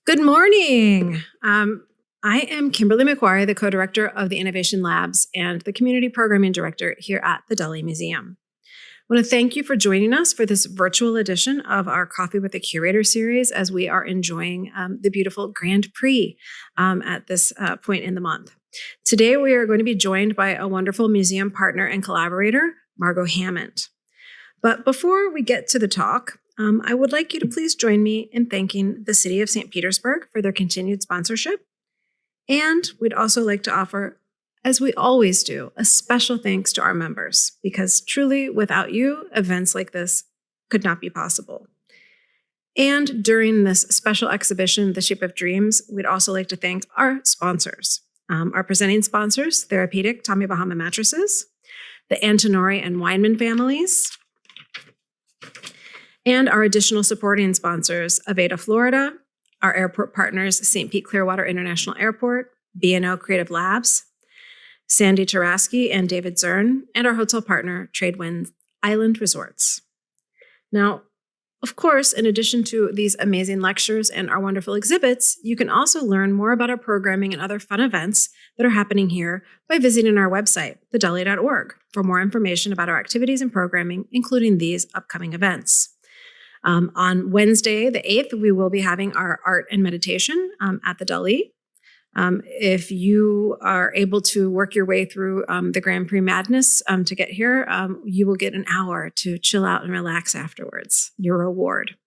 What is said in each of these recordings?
Good morning. I am Kimberly McQuarrie, the co-director of the Innovation Labs and the community programming director here at the Dalí Museum. I want to thank you for joining us for this virtual edition of our Coffee with the Curator series as we are enjoying the beautiful Grand Prix at this point in the month. Today, we are going to be joined by a wonderful museum partner and collaborator, Margo Hammond. But before we get to the talk, I would like you to please join me in thanking the City of St. Petersburg for their continued sponsorship. And we'd also like to offer, as we always do, a special thanks to our members, because truly without you, events like this could not be possible. And during this special exhibition, The Shape of Dreams, we'd also like to thank our sponsors. Our presenting sponsors, Therapeutic Tommy Bahama Mattresses, the Antonori and Weinman families, and our additional supporting sponsors, Aveda Florida, our airport partners, St. Pete Clearwater International Airport, B&O Creative Labs, Sandy Taraski and David Zern, and our hotel partner, Tradewinds Island Resorts. Now, of course, in addition to these amazing lectures and our wonderful exhibits, you can also learn more about our programming and other fun events that are happening here by visiting our website, thedali.org, for more information about our activities and programming, including these upcoming events. On Wednesday, the 8th, we will be having our art and meditation at the Dalí. If you are able to work your way through the Grand Prix madness to get here, you will get an hour to chill out and relax afterwards, your reward.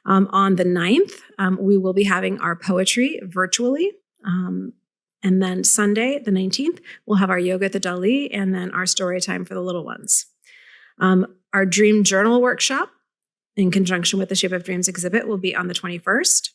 On the 9th, we will be having our poetry virtually. And then Sunday, the 19th, we'll have our yoga at the Dalí and then our story time for the little ones. Our dream journal workshop in conjunction with the Shape of Dreams exhibit will be on the 21st.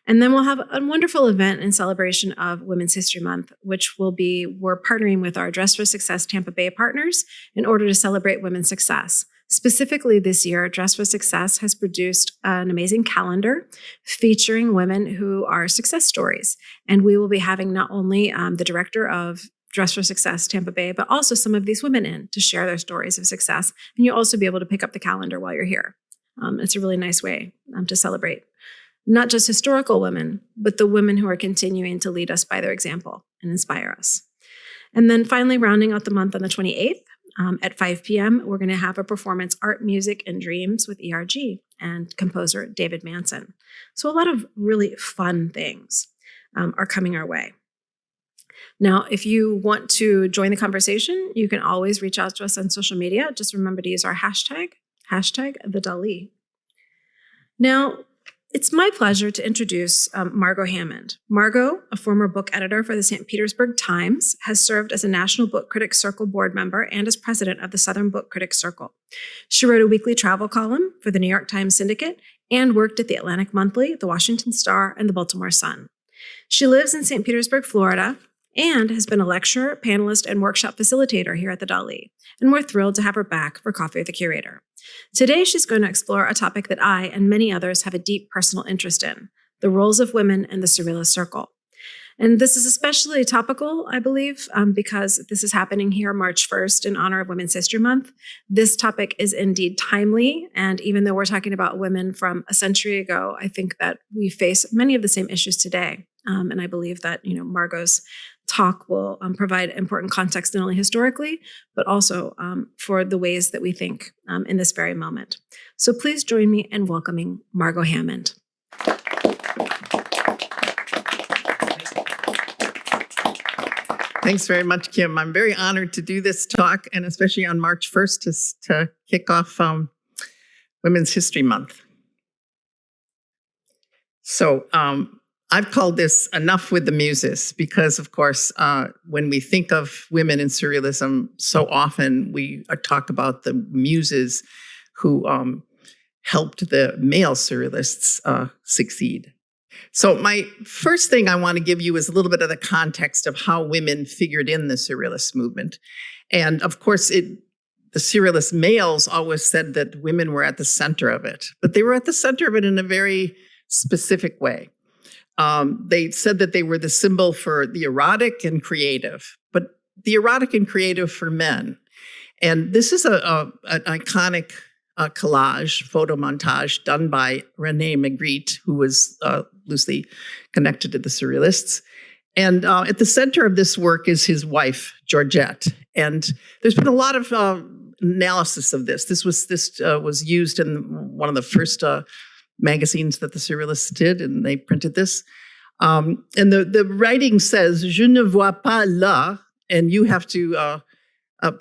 And then we'll have a wonderful event in celebration of Women's History Month, which we're partnering with our Dress for Success Tampa Bay partners in order to celebrate women's success. Specifically this year, Dress for Success has produced an amazing calendar featuring women who are success stories. And we will be having not only the director of Dress for Success Tampa Bay, but also some of these women in to share their stories of success. And you'll also be able to pick up the calendar while you're here. It's a really nice way to celebrate not just historical women, but the women who are continuing to lead us by their example and inspire us. And then finally, rounding out the month on the 28th at 5 p.m., we're going to have a performance, Art, Music, and Dreams with ERG and composer David Manson. So a lot of really fun things are coming our way. Now, if you want to join the conversation, you can always reach out to us on social media. Just remember to use our hashtag the Dalí. Now, it's my pleasure to introduce Margo Hammond. Margo, a former book editor for the St. Petersburg Times, has served as a National Book Critics Circle board member and as president of the Southern Book Critics Circle. She wrote a weekly travel column for the New York Times Syndicate and worked at the Atlantic Monthly, the Washington Star, and the Baltimore Sun. She lives in St. Petersburg, Florida, and has been a lecturer, panelist, and workshop facilitator here at the Dalí. And we're thrilled to have her back for Coffee with the Curator. Today, she's going to explore a topic that I and many others have a deep personal interest in, the roles of women in the Surrealist circle. And this is especially topical, I believe, because this is happening here March 1st in honor of Women's History Month. This topic is indeed timely, and even though we're talking about women from a century ago, I think that we face many of the same issues today. And I believe that, Margo's talk will provide important context not only historically, but also for the ways that we think in this very moment. So please join me in welcoming Margo Hammond. Thanks very much, Kim. I'm very honored to do this talk, and especially on March 1st to kick off Women's History Month. So I've called this Enough with the Muses because, of course, when we think of women in Surrealism, so often we talk about the Muses who helped the male Surrealists succeed. So my first thing I want to give you is a little bit of the context of how women figured in the Surrealist movement. And of course, the Surrealist males always said that women were at the center of it, but they were at the center of it in a very specific way. They said that they were the symbol for the erotic and creative, but the erotic and creative for men. And this is an iconic collage, photo montage done by René Magritte, who was loosely connected to the Surrealists. And at the center of this work is his wife, Georgette. And there's been a lot of analysis of this. This was used in one of the first magazines that the Surrealists did, and they printed this. And the writing says, "Je ne vois pas là," and you have to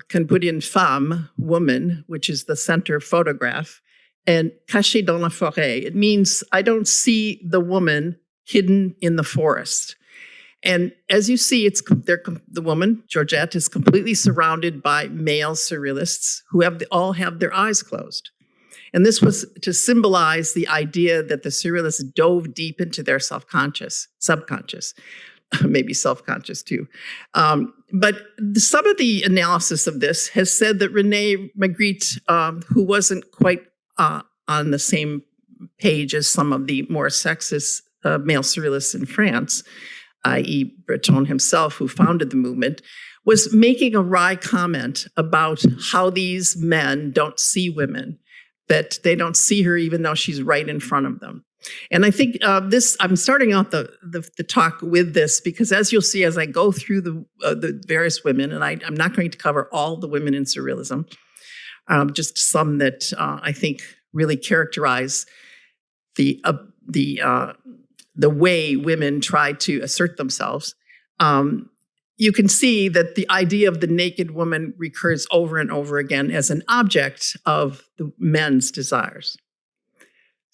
can put in femme, woman, which is the center photograph, and "cachée dans la forêt." It means I don't see the woman hidden in the forest. And as you see, the woman, Georgette, is completely surrounded by male surrealists who all have their eyes closed. And this was to symbolize the idea that the surrealists dove deep into their subconscious, maybe self-conscious too. But some of the analysis of this has said that René Magritte, who wasn't quite on the same page as some of the more sexist male surrealists in France, i.e. Breton himself, who founded the movement, was making a wry comment about how these men don't see women, that they don't see her even though she's right in front of them. And I think I'm starting out the talk with this because as you'll see, as I go through the various women, and I'm not going to cover all the women in Surrealism, just some that I think really characterize the way women try to assert themselves. You can see that the idea of the naked woman recurs over and over again as an object of the men's desires.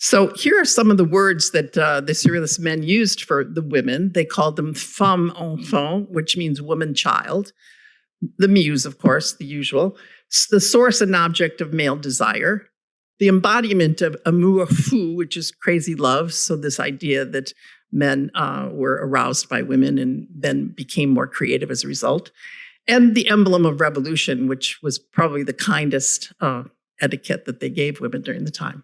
So here are some of the words that the Surrealist men used for the women. They called them femme enfant, which means woman child. The muse, of course, the usual. The source and object of male desire. The embodiment of amour fou, which is crazy love. So this idea that men were aroused by women and then became more creative as a result. And the emblem of revolution, which was probably the kindest etiquette that they gave women during the time.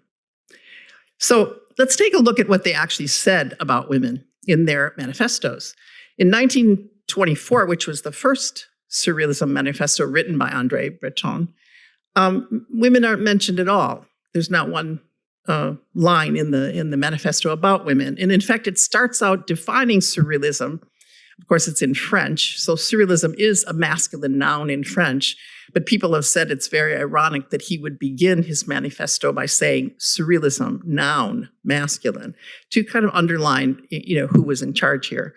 So let's take a look at what they actually said about women in their manifestos. In 1924, which was the first Surrealism manifesto written by André Breton, women aren't mentioned at all. There's not one line in the manifesto about women. And in fact, it starts out defining Surrealism. Of course, it's in French. So Surrealism is a masculine noun in French. But people have said it's very ironic that he would begin his manifesto by saying Surrealism, noun, masculine, to kind of underline, who was in charge here.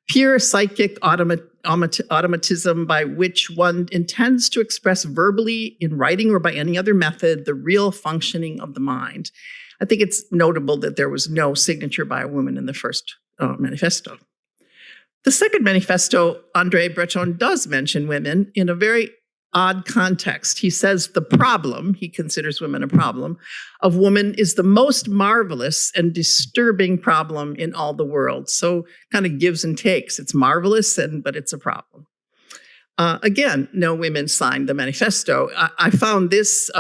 Pure psychic automatism by which one intends to express verbally, in writing, or by any other method, the real functioning of the mind. I think it's notable that there was no signature by a woman in the first manifesto. The second manifesto, André Breton does mention women in a very odd context. He says the problem, he considers women a problem, of woman is the most marvelous and disturbing problem in all the world. So kind of gives and takes. It's marvelous, but it's a problem. Again, no women signed the manifesto. I found this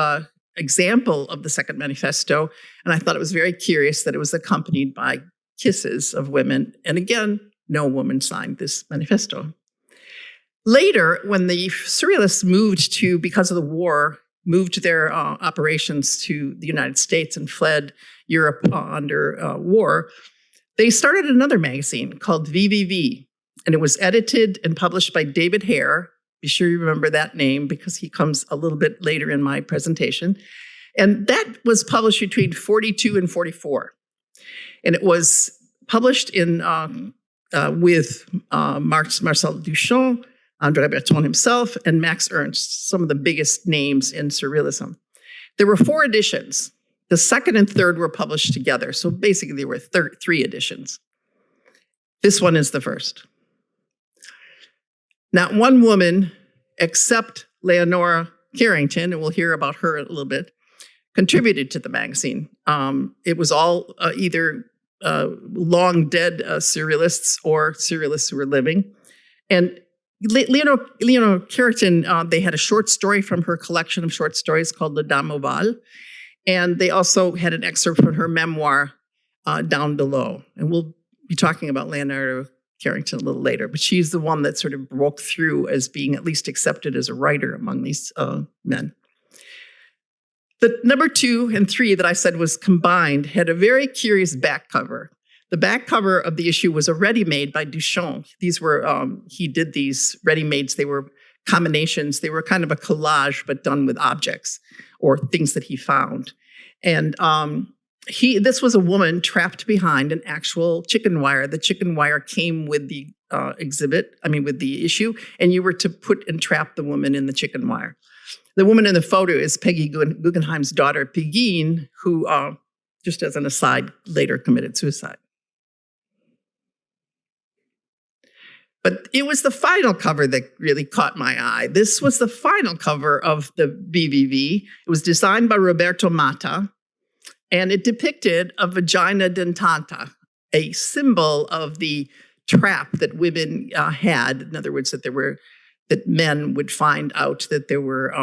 example of the second manifesto, and I thought it was very curious that it was accompanied by kisses of women. And again, no woman signed this manifesto. Later, when the Surrealists because of the war, moved their operations to the United States and fled Europe under war, they started another magazine called VVV, and it was edited and published by David Hare. Be sure you remember that name because he comes a little bit later in my presentation. And that was published between 42 and 44. And it was published with Marcel Duchamp, André Breton himself, and Max Ernst, some of the biggest names in Surrealism. There were 4 editions. The second and third were published together. So basically there were 3 editions. This one is the first. Not one woman, except Leonora Carrington, and we'll hear about her a little bit, contributed to the magazine. It was all either long dead Surrealists or Surrealists who were living. And Leonor Carrington, they had a short story from her collection of short stories called La Dame Ovale. And they also had an excerpt from her memoir, Down Below. And we'll be talking about Leonora Carrington a little later. But she's the one that sort of broke through as being at least accepted as a writer among these men. The number 2 and 3 that I said was combined had a very curious back cover. The back cover of the issue was a ready-made by Duchamp. These were, he did these ready-mades. They were combinations. They were kind of a collage, but done with objects or things that he found. And this was a woman trapped behind an actual chicken wire. The chicken wire came with the with the issue, and you were to put and trap the woman in the chicken wire. The woman in the photo is Peggy Guggenheim's daughter, Peggy, who, just as an aside, later committed suicide. But it was the final cover that really caught my eye. This was the final cover of the BVV. It was designed by Roberto Matta, and it depicted a vagina dentata, a symbol of the trap that women had. In other words, that men would find out that there were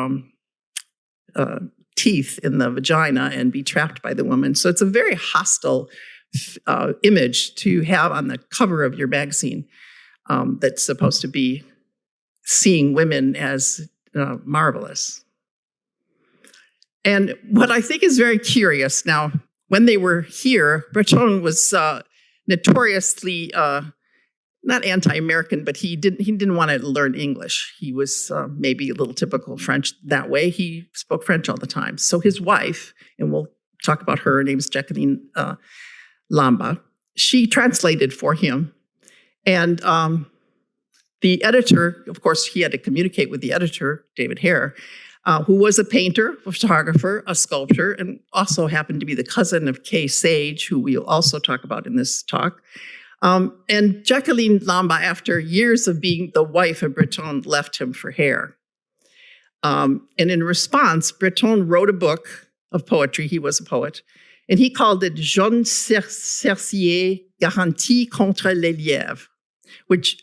teeth in the vagina and be trapped by the woman. So it's a very hostile image to have on the cover of your magazine. That's supposed to be seeing women as marvelous. And what I think is very curious, now, when they were here, Breton was notoriously not anti-American, but he didn't want to learn English. He was maybe a little typical French that way. He spoke French all the time. So his wife, and we'll talk about her name is Jacqueline Lamba, she translated for him. And the editor, of course, he had to communicate with the editor, David Hare, who was a painter, a photographer, a sculptor, and also happened to be the cousin of Kay Sage, who we'll also talk about in this talk. And Jacqueline Lamba, after years of being the wife of Breton, left him for Hare. And in response, Breton wrote a book of poetry. He was a poet. And he called it Jeune Cercier Garantie contre les lièvres, which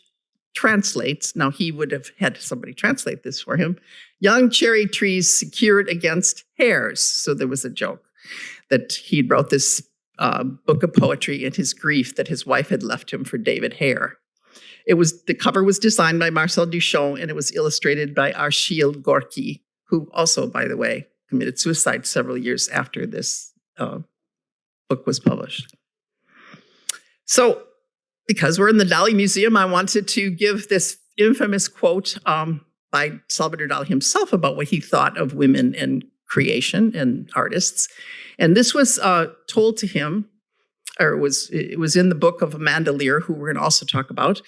translates, now he would have had somebody translate this for him, young cherry trees secured against hares. So there was a joke that he wrote this book of poetry in his grief that his wife had left him for David Hare. The cover was designed by Marcel Duchamp, and it was illustrated by Achille Gorky, who also, by the way, committed suicide several years after this book was published. So, because we're in the Dalí Museum, I wanted to give this infamous quote by Salvador Dalí himself about what he thought of women and creation and artists. And this was told to him, or it was in the book of Amanda Lear, who we're going to also talk about.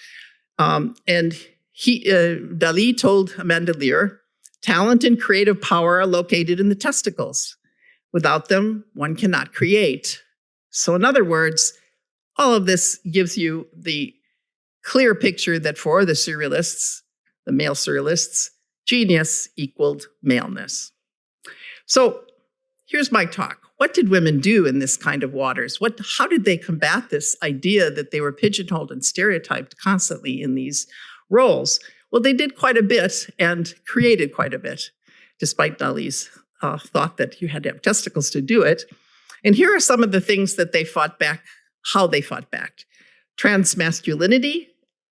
And Dalí told Amanda Lear, talent and creative power are located in the testicles. Without them, one cannot create. So in other words, all of this gives you the clear picture that for the surrealists, the male surrealists, genius equaled maleness. So here's my talk. What did women do in this kind of waters? How did they combat this idea that they were pigeonholed and stereotyped constantly in these roles? Well, they did quite a bit and created quite a bit, despite Dalí's thought that you had to have testicles to do it. And here are some of the things that they fought back, how they fought back. Transmasculinity,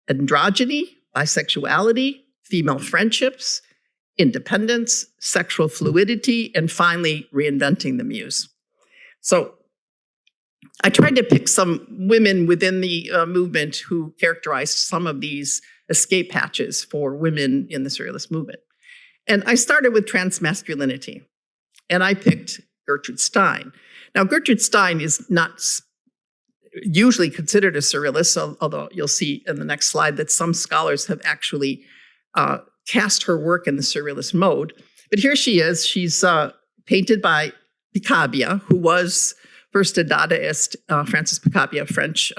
androgyny, bisexuality, female friendships, independence, sexual fluidity, and finally, reinventing the muse. So I tried to pick some women within the movement who characterized some of these escape hatches for women in the Surrealist movement. And I started with transmasculinity, and I picked Gertrude Stein. Now, Gertrude Stein is not usually considered a Surrealist, although you'll see in the next slide that some scholars have actually cast her work in the Surrealist mode. But here she is. She's painted by Picabia, who was first a Dadaist, Francis Picabia, a French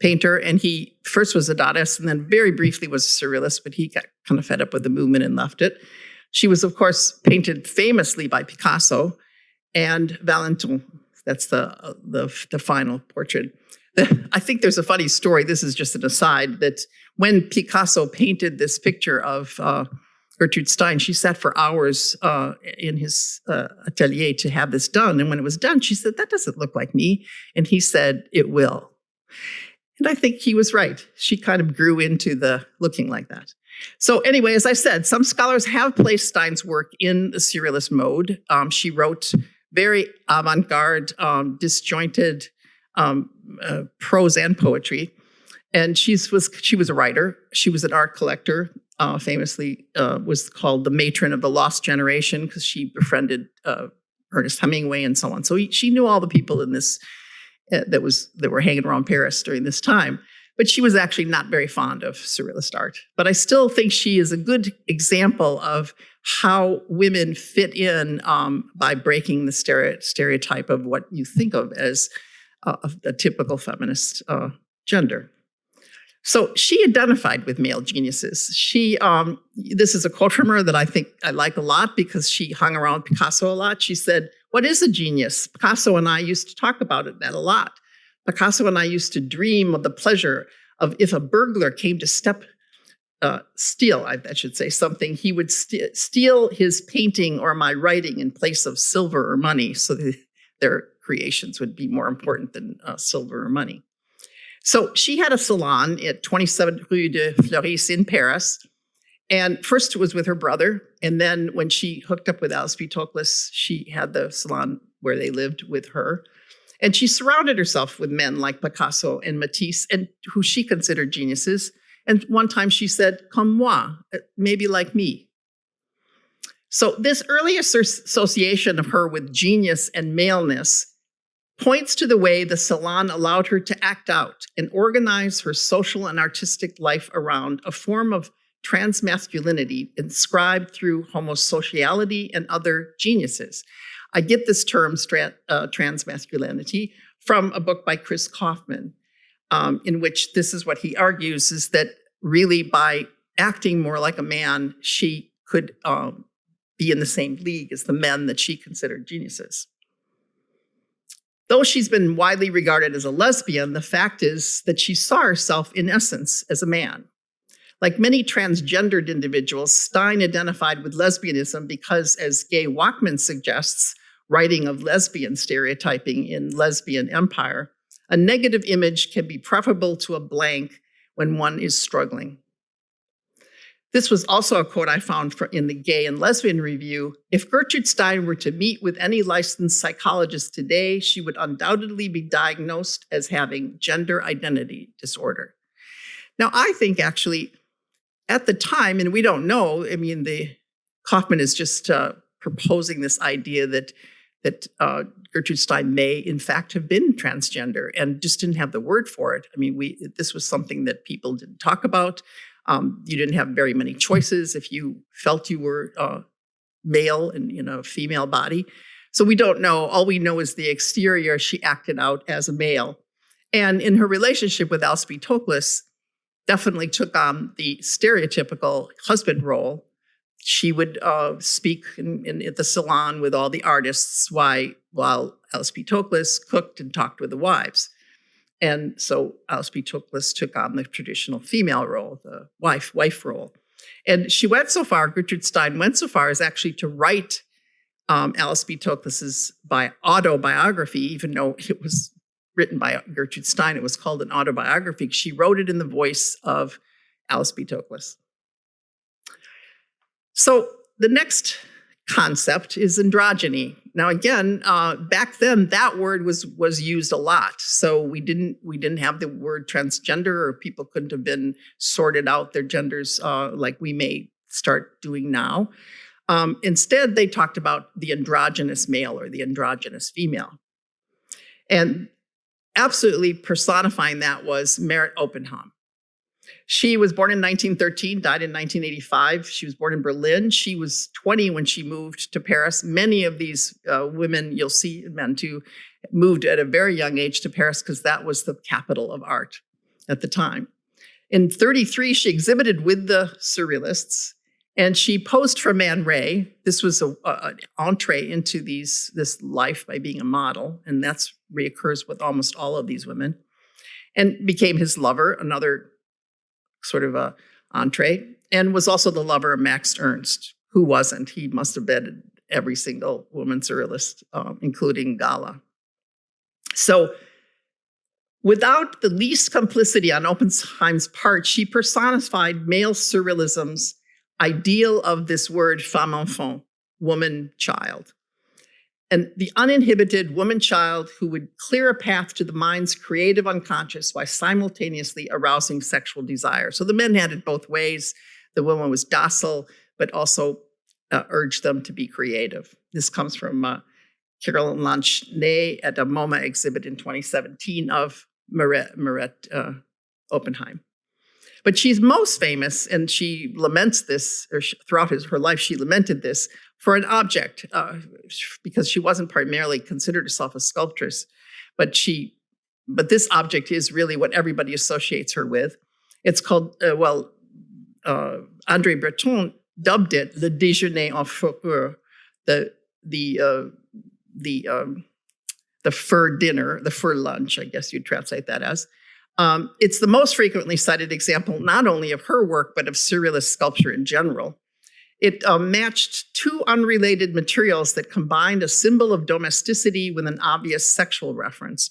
painter, and he first was a Dadaist and then very briefly was a Surrealist, but he got kind of fed up with the movement and left it. She was, of course, painted famously by Picasso and Valentin. That's the final portrait. I think there's a funny story. This is just an aside, that when Picasso painted this picture of Gertrude Stein, she sat for hours in his atelier to have this done. And when it was done, she said, "That doesn't look like me." And he said, "It will." And I think he was right. She kind of grew into the looking like that. So anyway, as I said, some scholars have placed Stein's work in the Surrealist mode. She wrote very avant-garde, disjointed prose and poetry. And she was a writer. She was an art collector, famously was called the matron of the lost generation because she befriended Ernest Hemingway and so on. So she knew all the people in this that were hanging around Paris during this time. But she was actually not very fond of Surrealist art. But I still think she is a good example of how women fit in by breaking the stereotype of what you think of as a typical feminist gender. So she identified with male geniuses. This is a quote from her that I think I like a lot because she hung around Picasso a lot. She said, "What is a genius? Picasso and I used to talk about that a lot. Picasso and I used to dream of the pleasure of if a burglar came to steal, I should say, something, he would steal his painting or my writing in place of silver or money so that their creations would be more important than silver or money." So she had a salon at 27 Rue de Fleuris in Paris. And first it was with her brother. And then when she hooked up with Alice B. Toklas, she had the salon where they lived with her. And she surrounded herself with men like Picasso and Matisse, and who she considered geniuses. And one time she said, "Comme moi," maybe like me. So this early association of her with genius and maleness points to the way the salon allowed her to act out and organize her social and artistic life around a form of transmasculinity inscribed through homosociality and other geniuses. I get this term, transmasculinity, from a book by Chris Kaufman, in which this is what he argues, is that really by acting more like a man, she could be in the same league as the men that she considered geniuses. Though she's been widely regarded as a lesbian, the fact is that she saw herself in essence as a man. Like many transgendered individuals, Stein identified with lesbianism because, as Gay Wachman suggests, writing of lesbian stereotyping in Lesbian Empire, a negative image can be preferable to a blank when one is struggling. This was also a quote I found in the Gay and Lesbian Review. "If Gertrude Stein were to meet with any licensed psychologist today, she would undoubtedly be diagnosed as having gender identity disorder." Now, I think actually at the time, and we don't know, I mean, Kaufman is just proposing this idea that Gertrude Stein may, in fact, have been transgender and just didn't have the word for it. I mean, this was something that people didn't talk about. You didn't have very many choices if you felt you were male and in a female body. So we don't know. All we know is the exterior. She acted out as a male. And in her relationship with Alice B. Toklas, definitely took on the stereotypical husband role. She would speak at the salon with all the artists while Alice B. Toklas cooked and talked with the wives. And so Alice B. Toklas took on the traditional female role, the wife role. And Gertrude Stein went so far as actually to write Alice B. Toklas's autobiography, even though it was written by Gertrude Stein, it was called an autobiography. She wrote it in the voice of Alice B. Toklas. So the next concept is androgyny. Now, again, back then that word was used a lot. So we didn't have the word transgender, or people couldn't have been sorted out their genders like we may start doing now. Instead, they talked about the androgynous male or the androgynous female. And absolutely personifying that was Meret Oppenheim. She was born in 1913, died in 1985. She was born in Berlin. She was 20 when she moved to Paris. Many of these women, you'll see, men too, moved at a very young age to Paris because that was the capital of art at the time. In 1933, she exhibited with the Surrealists, and she posed for Man Ray. This was an entree into this life by being a model, and that's reoccurs with almost all of these women, and became his lover, another sort of a entree, and was also the lover of Max Ernst, who wasn't. He must have been every single woman surrealist, including Gala. So Without the least complicity on Oppenheim's part, she personified male surrealism's ideal of this word femme enfant, woman child. And the uninhibited woman child who would clear a path to the mind's creative unconscious while simultaneously arousing sexual desire. So the men had it both ways. The woman was docile, but also urged them to be creative. This comes from Caroline Lanchenay at a MoMA exhibit in 2017 of Meret Oppenheim. But she's most famous, and she laments this, or throughout her life, she lamented this for an object, because she wasn't primarily considered herself a sculptress, but this object is really what everybody associates her with. It's called, André Breton dubbed it le déjeuner en fourrure, the fur dinner, the fur lunch, I guess you'd translate that as. It's the most frequently cited example, not only of her work, but of surrealist sculpture in general. It matched two unrelated materials that combined a symbol of domesticity with an obvious sexual reference.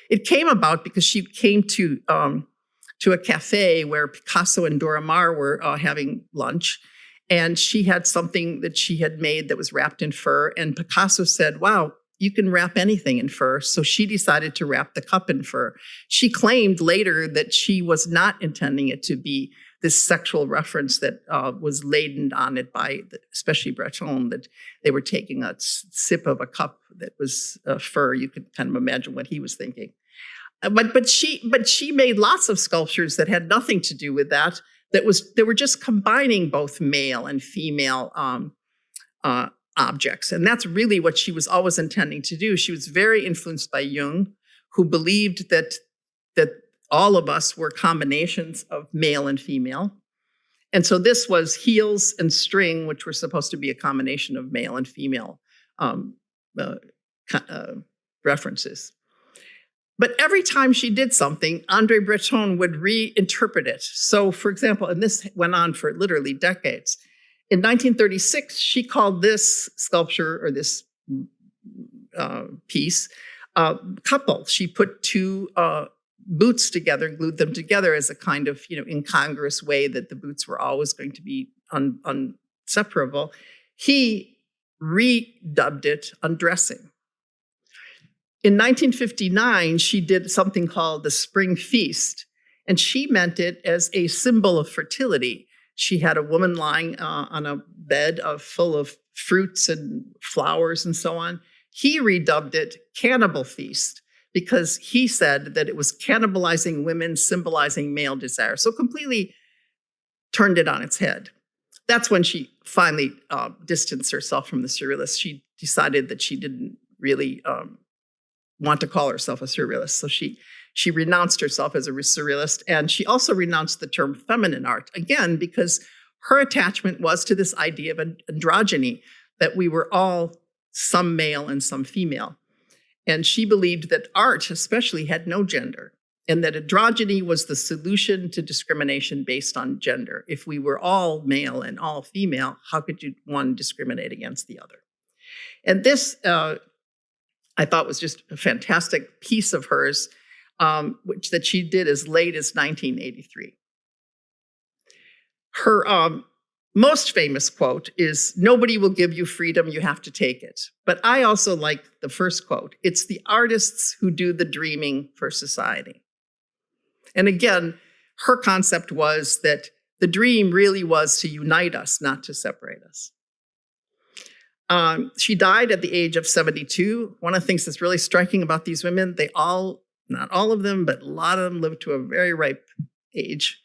It came about because she came to a cafe where Picasso and Dora Maar were having lunch, and she had something that she had made that was wrapped in fur, and Picasso said, "Wow, you can wrap anything in fur." So she decided to wrap the cup in fur. She claimed later that she was not intending it to be this sexual reference that was laden on it by, especially Breton, that they were taking a sip of a cup that was fur. You could kind of imagine what he was thinking. But she made lots of sculptures that had nothing to do with that. They were just combining both male and female objects. And that's really what she was always intending to do. She was very influenced by Jung, who believed that all of us were combinations of male and female. And so this was heels and string, which were supposed to be a combination of male and female references. But every time she did something, André Breton would reinterpret it. So, for example, and this went on for literally decades. In 1936, she called this sculpture, or this piece, couple. She put two boots together, glued them together as a kind of, incongruous way that the boots were always going to be inseparable. He redubbed it undressing. In 1959, she did something called the Spring Feast, and she meant it as a symbol of fertility. She had a woman lying on a bed full of fruits and flowers and so on. He redubbed it Cannibal Feast because he said that it was cannibalizing women, symbolizing male desire. So completely turned it on its head. That's when she finally distanced herself from the surrealists. She decided that she didn't really want to call herself a surrealist. So she renounced herself as a surrealist, and she also renounced the term feminine art, again, because her attachment was to this idea of androgyny, that we were all some male and some female. And she believed that art especially had no gender, and that androgyny was the solution to discrimination based on gender. If we were all male and all female, how could one discriminate against the other? And this, I thought, was just a fantastic piece of hers, that she did as late as 1983. Her most famous quote is, "Nobody will give you freedom, you have to take it." But I also like the first quote. It's the artists who do the dreaming for society. And again, her concept was that the dream really was to unite us, not to separate us. She died at the age of 72. One of the things that's really striking about these women, not all of them, but a lot of them lived to a very ripe age.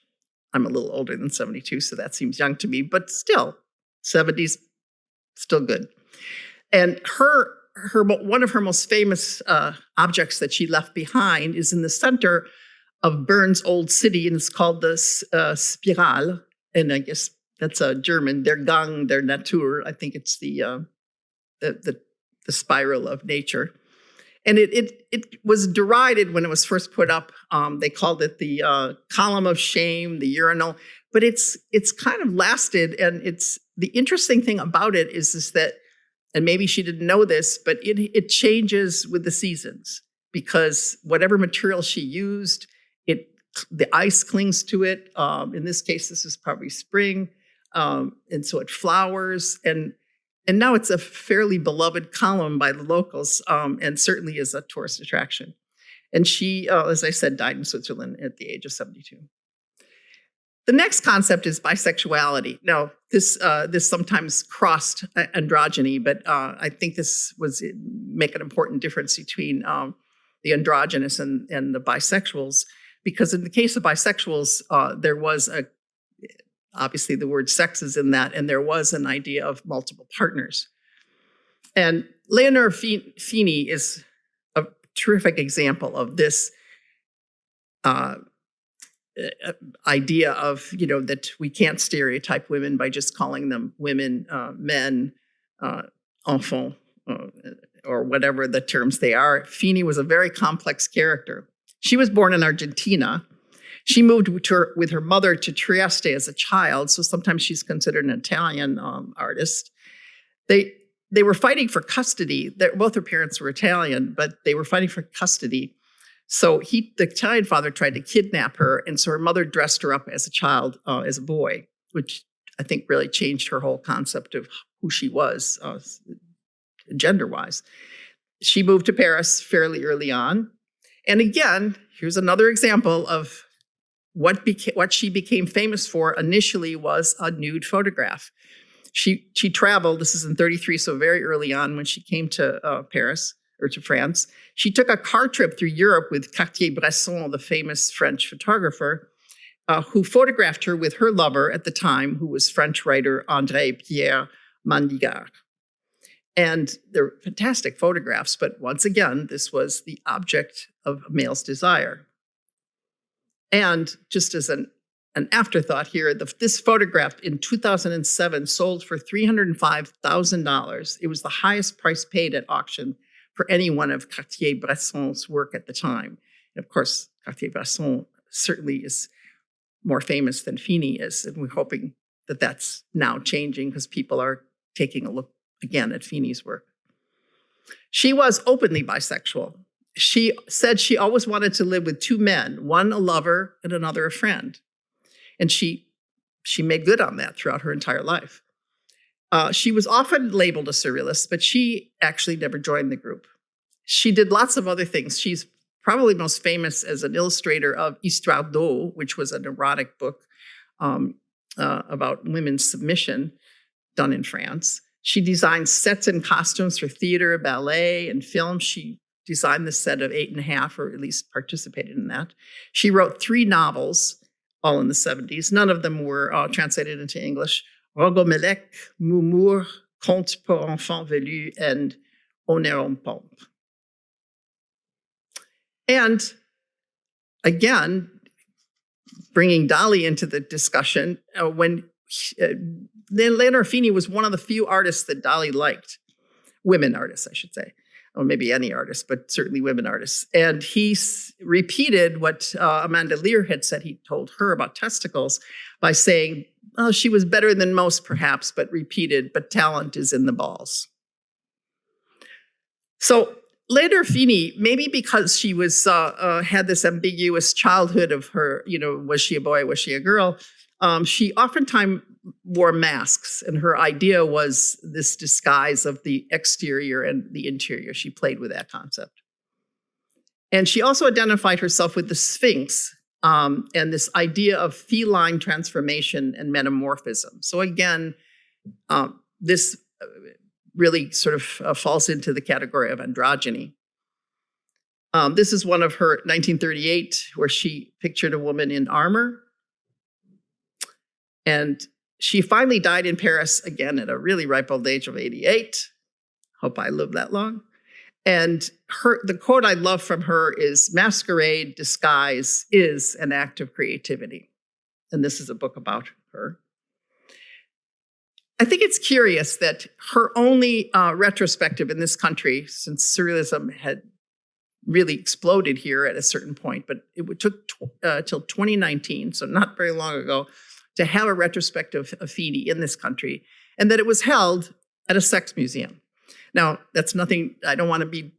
I'm a little older than 72, so that seems young to me, but still, 70s, still good. And one of her most famous objects that she left behind is in the center of Bern's old city, and it's called the Spirale. And I guess that's a German, der Gang der Natur. I think it's the spiral of nature. And it was derided when it was first put up. They called it the column of shame, the urinal. But it's kind of lasted, and it's the interesting thing about it is that, and maybe she didn't know this, but it changes with the seasons, because whatever material she used, the ice clings to it. In this case, this is probably spring. And so it flowers. And now it's a fairly beloved column by the locals, and certainly is a tourist attraction. And she, as I said, died in Switzerland at the age of 72. The next concept is bisexuality. Now, this sometimes crossed androgyny, but I think this was make an important difference between the androgynous and the bisexuals, because in the case of bisexuals, there was obviously the word sex is in that, and there was an idea of multiple partners. And Leonor Fini is a terrific example of this idea of, that we can't stereotype women by just calling them women, men, enfants, or whatever the terms they are. Fini was a very complex character. She was born in Argentina. She moved with her mother to Trieste as a child, so sometimes she's considered an Italian artist. They were fighting for custody. Both her parents were Italian, but they were fighting for custody. So the Italian father tried to kidnap her, and so her mother dressed her up as a child, as a boy, which I think really changed her whole concept of who she was, gender-wise. She moved to Paris fairly early on. And again, here's another example of what she became famous for initially was a nude photograph. She traveled, this is in 1933, so very early on when she came to Paris, or to France. She took a car trip through Europe with Cartier-Bresson, the famous French photographer, who photographed her with her lover at the time, who was French writer André-Pierre Mandillard. And they're fantastic photographs, but once again, this was the object of a male's desire. And just as an afterthought here, this photograph in 2007 sold for $305,000. It was the highest price paid at auction for any one of Cartier-Bresson's work at the time. And of course, Cartier-Bresson certainly is more famous than Fini is, and we're hoping that that's now changing because people are taking a look again at Fini's work. She was openly bisexual. She said she always wanted to live with two men, one a lover and another a friend. And she made good on that throughout her entire life. She was often labeled a surrealist, but she actually never joined the group. She did lots of other things. She's probably most famous as an illustrator of Histoire d'eau, which was an erotic book about women's submission done in France. She designed sets and costumes for theater, ballet, and film. She designed the set of 8.5, or at least participated in that. She wrote 3 novels, all in the 70s. None of them were translated into English. Rogomelec, Moumour, Contes pour enfants velus, and Honneur en pompe. And again, bringing Dalí into the discussion, Leonor Fini was one of the few artists that Dalí liked. Women artists, I should say. Or maybe any artist, but certainly women artists. And he repeated what Amanda Lear had said he told her about testicles by saying, oh, she was better than most, perhaps, but repeated, but talent is in the balls. So Leonor Fini, maybe because she was had this ambiguous childhood of her, was she a boy, was she a girl? She oftentimes wore masks, and her idea was this disguise of the exterior and the interior. She played with that concept. And she also identified herself with the Sphinx and this idea of feline transformation and metamorphism. So again, this really sort of falls into the category of androgyny. This is one of her 1938, where she pictured a woman in armor. And she finally died in Paris, again, at a really ripe old age of 88. Hope I live that long. And the quote I love from her is, "Masquerade, disguise is an act of creativity." And this is a book about her. I think it's curious that her only retrospective in this country, since Surrealism had really exploded here at a certain point, but it took till 2019, so not very long ago, to have a retrospective of Fini in this country, and that it was held at a sex museum. Now, that's nothing, I don't want to be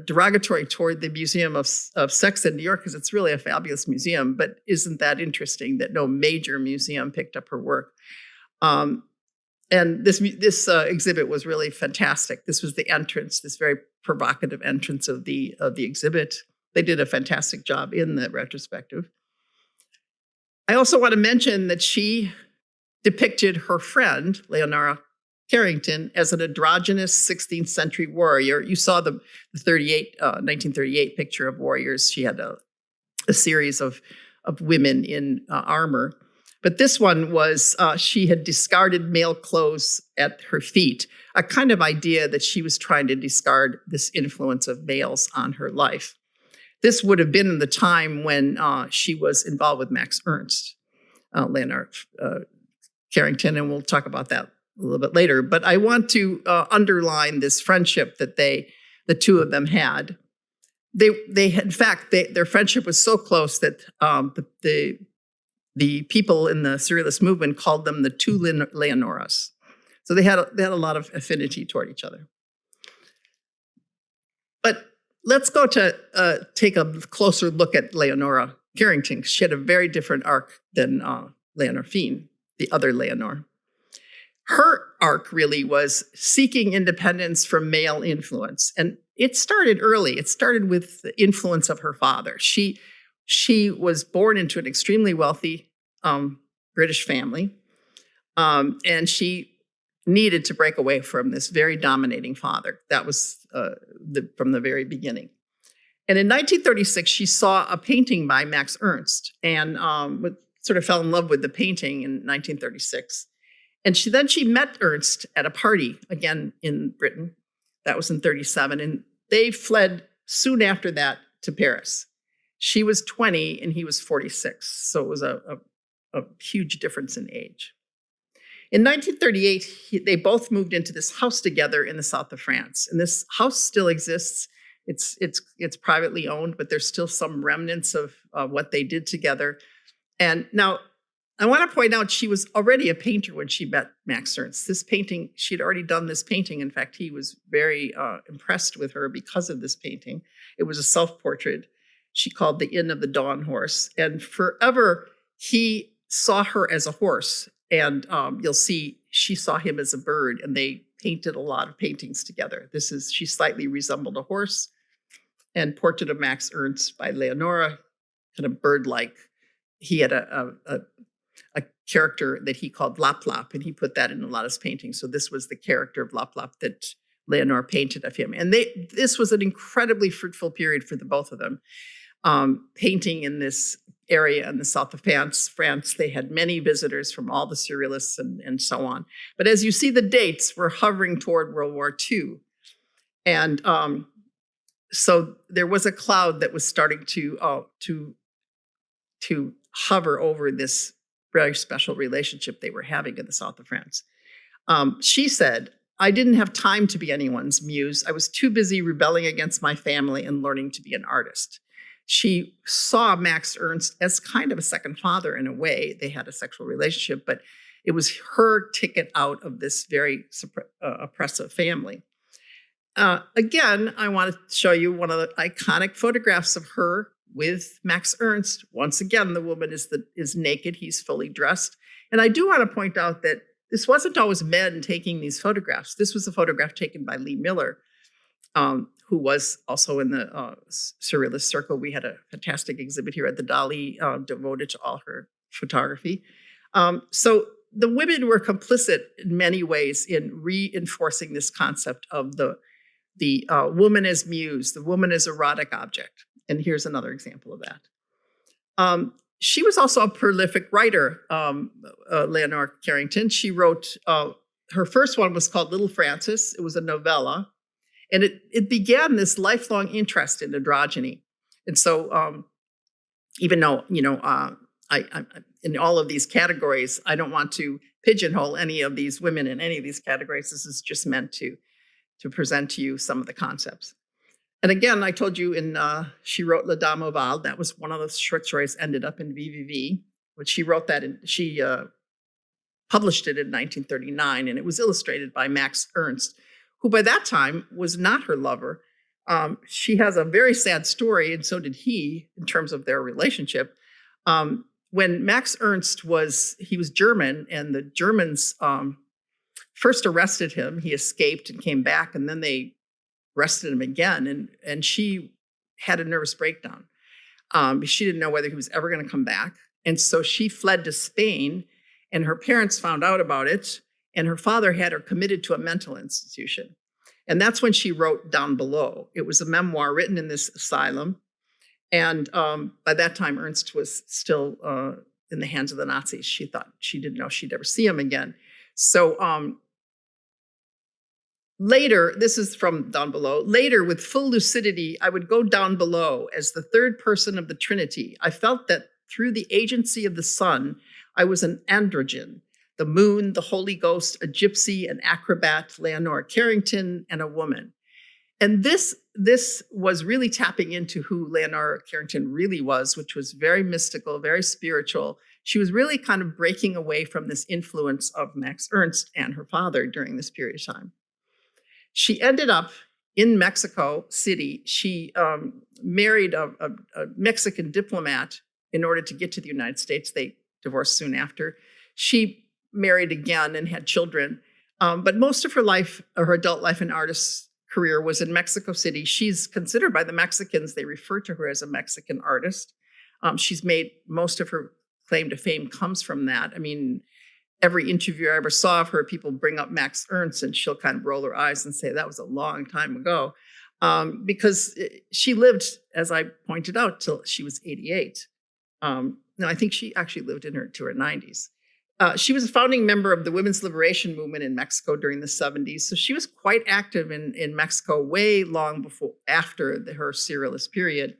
derogatory toward the Museum of Sex in New York, because it's really a fabulous museum, but isn't that interesting that no major museum picked up her work? And this exhibit was really fantastic. This was the entrance, this very provocative entrance of the exhibit. They did a fantastic job in the retrospective. I also want to mention that she depicted her friend, Leonora Carrington, as an androgynous 16th century warrior. You saw the 1938 picture of warriors. She had a series of women in armor. But this one was, she had discarded male clothes at her feet, a kind of idea that she was trying to discard this influence of males on her life. This would have been in the time when she was involved with Max Ernst, Leonor Carrington, and we'll talk about that a little bit later. But I want to underline this friendship that the two of them had. They had, in fact, their friendship was so close that the people in the Surrealist movement called them the two Leonoras. So they had a lot of affinity toward each other. But let's go to take a closer look at Leonora Carrington. She had a very different arc than Leonor Fini, the other Leonor. Her arc really was seeking independence from male influence. And it started early. It started with the influence of her father. She was born into an extremely wealthy British family, and she needed to break away from this very dominating father. That was from the very beginning. And in 1936, she saw a painting by Max Ernst and sort of fell in love with the painting in 1936. And she met Ernst at a party, again in Britain. That was in 1937. And they fled soon after that to Paris. She was 20 and he was 46. So it was a huge difference in age. In 1938, they both moved into this house together in the south of France. And this house still exists. It's privately owned, but there's still some remnants of what they did together. And now I want to point out she was already a painter when she met Max Ernst. This painting, she had already done this painting. In fact, he was very impressed with her because of this painting. It was a self-portrait she called The Inn of the Dawn Horse. And forever, he saw her as a horse. And you'll see she saw him as a bird, and they painted a lot of paintings together. She slightly resembled a horse. And Portrait of Max Ernst by Leonora, kind of bird-like. He had a character that he called Lap Lap, and he put that in a lot of his paintings. So this was the character of Lap Lap that Leonora painted of him. And this was an incredibly fruitful period for the both of them. Painting in this area in the south of France, they had many visitors from all the Surrealists and so on. But as you see the dates, we're hovering toward World War II. And so there was a cloud that was starting to hover over this very special relationship they were having in the south of France. She said, "I didn't have time to be anyone's muse. I was too busy rebelling against my family and learning to be an artist." She saw Max Ernst as kind of a second father in a way. They had a sexual relationship, but it was her ticket out of this very oppressive family. Again, I want to show you one of the iconic photographs of her with Max Ernst. Once again, the woman is naked. He's fully dressed. And I do want to point out that this wasn't always men taking these photographs. This was a photograph taken by Lee Miller, who was also in the Surrealist circle. We had a fantastic exhibit here at the Dalí devoted to all her photography. So the women were complicit in many ways in reinforcing this concept of the woman as muse, the woman as erotic object. And here's another example of that. She was also a prolific writer, Leonora Carrington. She wrote, her first one was called Little Francis. It was a novella. And it began this lifelong interest in androgyny. And so even though, I in all of these categories, I don't want to pigeonhole any of these women in any of these categories. This is just meant to present to you some of the concepts. And again, I told you she wrote La Dame Ovale. That was one of the short stories ended up in VVV, but she wrote that she published it in 1939, and it was illustrated by Max Ernst, who by that time was not her lover. She has a very sad story, and so did he, in terms of their relationship. When Max Ernst was German, and the Germans first arrested him. He escaped and came back, and then they arrested him again, and she had a nervous breakdown. She didn't know whether he was ever going to come back. And so she fled to Spain, and her parents found out about it, and her father had her committed to a mental institution. And that's when she wrote Down Below. It was a memoir written in this asylum. And by that time, Ernst was still in the hands of the Nazis. She didn't know she'd ever see him again. So later, this is from Down Below, later, with full lucidity, I would go down below as the third person of the Trinity. I felt that through the agency of the sun, I was an androgen, the moon, the Holy Ghost, a gypsy, an acrobat, Leonora Carrington, and a woman. And this was really tapping into who Leonora Carrington really was, which was very mystical, very spiritual. She was really kind of breaking away from this influence of Max Ernst and her father during this period of time. She ended up in Mexico City. She married a Mexican diplomat in order to get to the United States. They divorced soon after. She married again and had children. But most of her life, her adult life and artist career was in Mexico City. She's considered by the Mexicans, they refer to her as a Mexican artist. She's made most of her claim to fame comes from that. I mean, every interview I ever saw of her, people bring up Max Ernst and she'll kind of roll her eyes and say, that was a long time ago. Because she lived, as I pointed out, till she was 88. No, I think she actually lived to her 90s. She was a founding member of the women's liberation movement in Mexico during the 70s. So she was quite active in Mexico way long after her Surrealist period.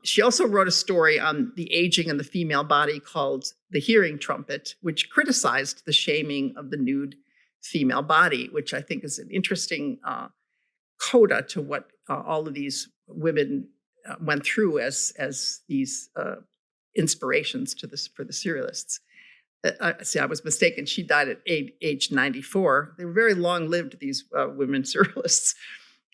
She also wrote a story on the aging and the female body called The Hearing Trumpet, which criticized the shaming of the nude female body, which I think is an interesting coda to what all of these women went through as these inspirations for the Surrealists. I was mistaken. She died at age 94. They were very long-lived, these women Surrealists.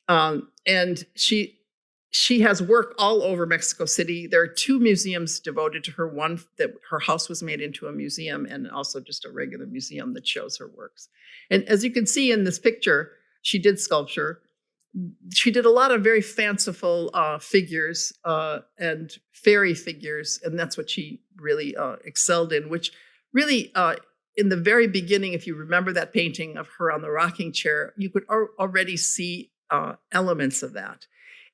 And she has work all over Mexico City. There are 2 museums devoted to her. One that her house was made into a museum, and also just a regular museum that shows her works. And as you can see in this picture, she did sculpture. She did a lot of very fanciful figures and fairy figures, and that's what she really excelled in, which really, in the very beginning, if you remember that painting of her on the rocking chair, you could already see elements of that.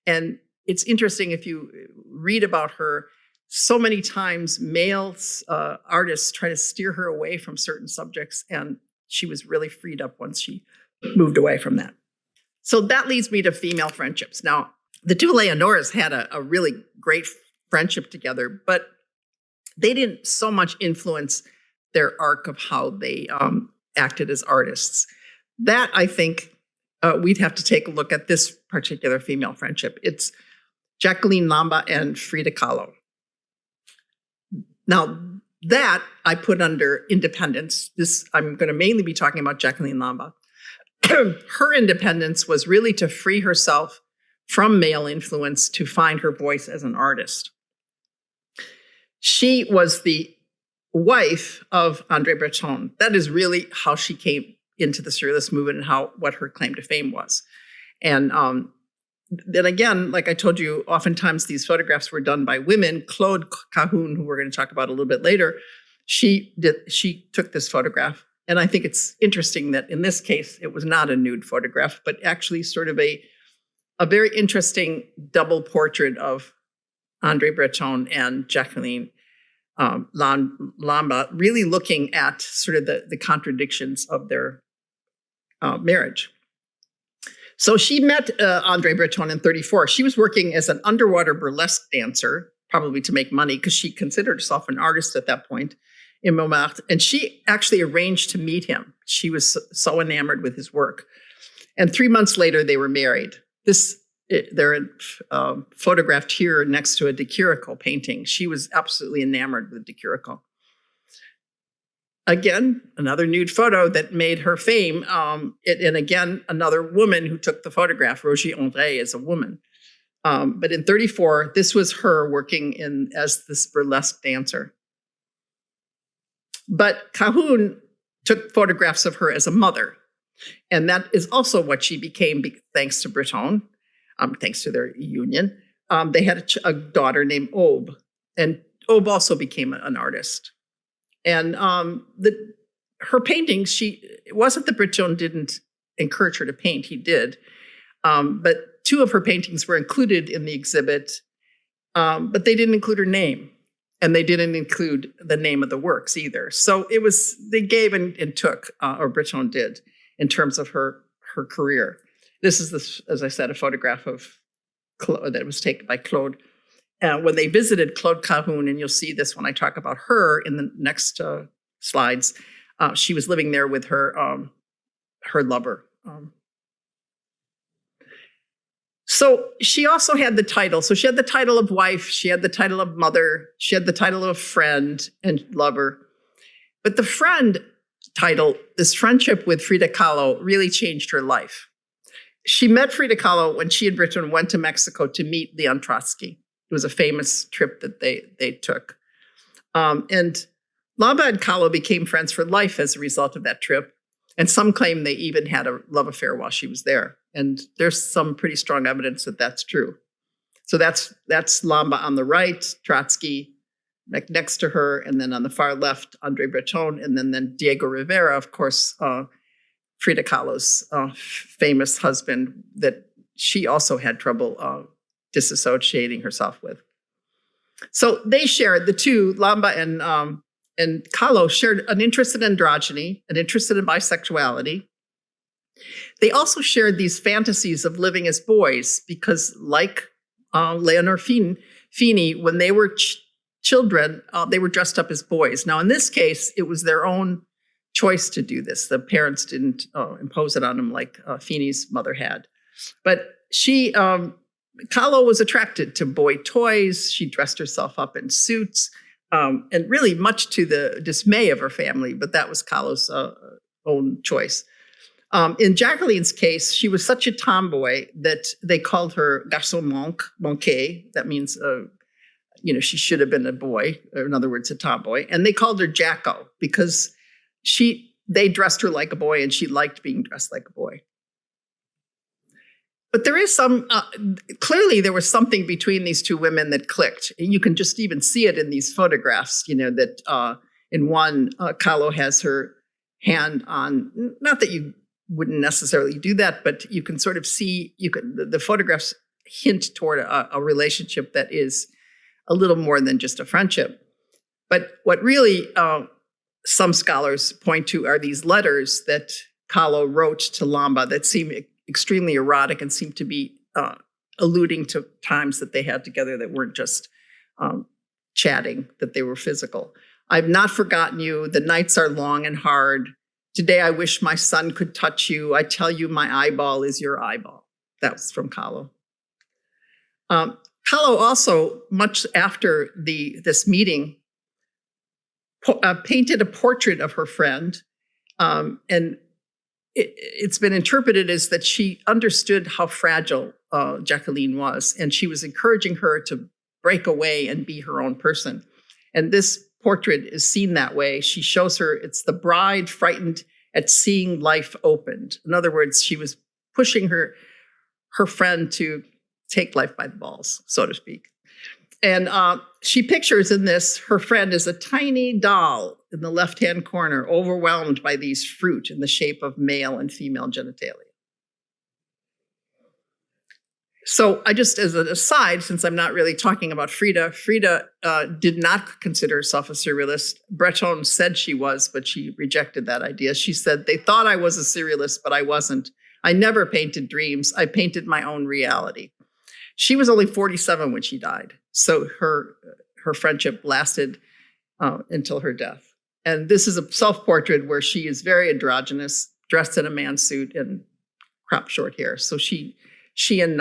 And it's interesting if you read about her, so many times male artists try to steer her away from certain subjects, and she was really freed up once she moved away from that. So that leads me to female friendships. Now, the 2 Leonoras had a really great friendship together, but they didn't so much influence their arc of how they acted as artists. That, I think, we'd have to take a look at this particular female friendship. It's Jacqueline Lamba and Frida Kahlo. Now, that I put under independence. I'm going to mainly be talking about Jacqueline Lamba. Her independence was really to free herself from male influence to find her voice as an artist. She was the wife of André Breton. That is really how she came into the Surrealist movement and what her claim to fame was. And then again, like I told you, oftentimes these photographs were done by women. Claude Cahun, who we're going to talk about a little bit later, she took this photograph. And I think it's interesting that in this case, it was not a nude photograph, but actually sort of a very interesting double portrait of André Breton and Jacqueline Lamba, really looking at sort of the contradictions of their marriage. So she met André Breton in 1934. She was working as an underwater burlesque dancer, probably to make money, because she considered herself an artist at that point in Montmartre. And she actually arranged to meet him. She was so enamored with his work. And 3 months later, they were married. They're photographed here next to a de Curico painting. She was absolutely enamored with de Curico. again, another nude photo that made her fame. And again, another woman who took the photograph, Roger André, is a woman. But in 1934, this was her working as this burlesque dancer. But Cahun took photographs of her as a mother. And that is also what she became, thanks to Breton, thanks to their union. They had a daughter named Aube, and Aube also became an artist. And her paintings, it wasn't that Breton didn't encourage her to paint, he did. But two of her paintings were included in the exhibit, but they didn't include her name. And they didn't include the name of the works either. So they gave and took, or Breton did, in terms of her career. This is, as I said, a photograph of Claude that was taken by Claude. When they visited Claude Cahun, and you'll see this when I talk about her in the next slides, she was living there with her lover. So she also had the title. So she had the title of wife, she had the title of mother, she had the title of friend and lover. But the friend title, this friendship with Frida Kahlo, really changed her life. She met Frida Kahlo when she and Breton went to Mexico to meet Leon Trotsky. It was a famous trip that they took. And Lamba and Kahlo became friends for life as a result of that trip. And some claim they even had a love affair while she was there. And there's some pretty strong evidence that that's true. So that's Lamba on the right, Trotsky next to her, and then on the far left, André Breton, and then Diego Rivera, of course, Frida Kahlo's famous husband that she also had trouble disassociating herself with. So they shared, the two, Lamba and Kahlo shared an interest in androgyny, an interest in bisexuality. They also shared these fantasies of living as boys because, like Leonor Fini, when they were children, they were dressed up as boys. Now, in this case, it was their own choice to do this. The parents didn't impose it on them like Fini's mother had. But Kahlo was attracted to boy toys. She dressed herself up in suits, and really much to the dismay of her family, but that was Kahlo's own choice. In Jacqueline's case, she was such a tomboy that they called her garçon manqué. That means, she should have been a boy, or in other words, a tomboy. And they called her Jacko because they dressed her like a boy and she liked being dressed like a boy. But there is clearly there was something between these two women that clicked. You can just even see it in these photographs, that in one, Kahlo has her hand on, not that you wouldn't necessarily do that, but you can sort of see, the photographs hint toward a relationship that is a little more than just a friendship. But what really some scholars point to are these letters that Kahlo wrote to Lamba that seem extremely erotic and seem to be alluding to times that they had together that weren't just chatting, that they were physical. I've not forgotten you. The nights are long and hard. Today, I wish my son could touch you. I tell you, my eyeball is your eyeball. That was from Kahlo. Kahlo also, much after this meeting, painted a portrait of her friend. And it's been interpreted as that she understood how fragile Jacqueline was, and she was encouraging her to break away and be her own person. And this portrait is seen that way. She shows her, it's the bride frightened at seeing life opened. In other words, she was pushing her friend to take life by the balls, so to speak. And she pictures in this, her friend is a tiny doll in the left-hand corner, overwhelmed by these fruit in the shape of male and female genitalia. So I just, as an aside, since I'm not really talking about Frida did not consider herself a surrealist. Breton said she was, but she rejected that idea. She said, they thought I was a surrealist, but I wasn't. I never painted dreams. I painted my own reality. She was only 47 when she died. So her friendship lasted until her death. And this is a self-portrait where she is very androgynous, dressed in a man's suit and cropped short hair. So she and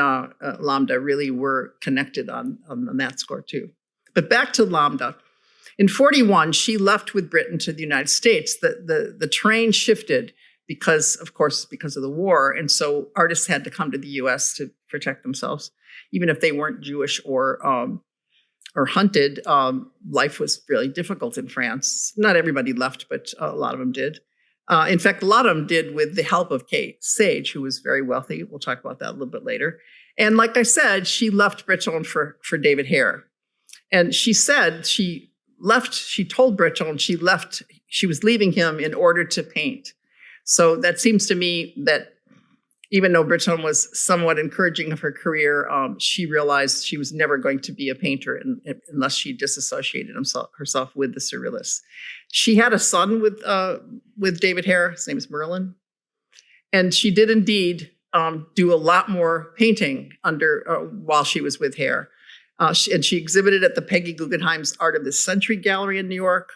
Lambda really were connected on that score too. But back to Lambda. In 41, she left with Britain to the United States. The train shifted because of the war. And so artists had to come to the US to protect themselves, even if they weren't Jewish or hunted. Life was really difficult in France. Not everybody left, but a lot of them did. In fact, a lot of them did with the help of Kate Sage, who was very wealthy. We'll talk about that a little bit later. And like I said, she left Breton for David Hare. And she said she told Breton she was leaving him in order to paint. So that seems to me that even though Breton was somewhat encouraging of her career, she realized she was never going to be a painter unless she disassociated herself with the Surrealists. She had a son with David Hare. His name is Merlin. And she did indeed do a lot more painting while she was with Hare. And she exhibited at the Peggy Guggenheim's Art of the Century Gallery in New York.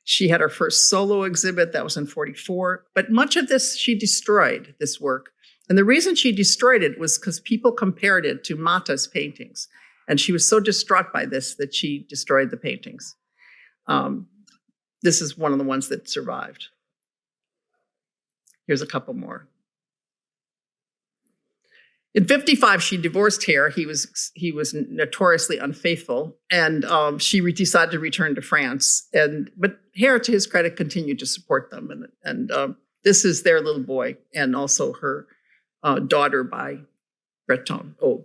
She had her first solo exhibit. That was in 44. But much of this, she destroyed this work. And the reason she destroyed it was because people compared it to Mata's paintings. And she was so distraught by this that she destroyed the paintings. This is one of the ones that survived. Here's a couple more. In 55, she divorced Hare. He was notoriously unfaithful, and she decided to return to France. But Hare, to his credit, continued to support them. And this is their little boy, and also her daughter by Breton, Aube,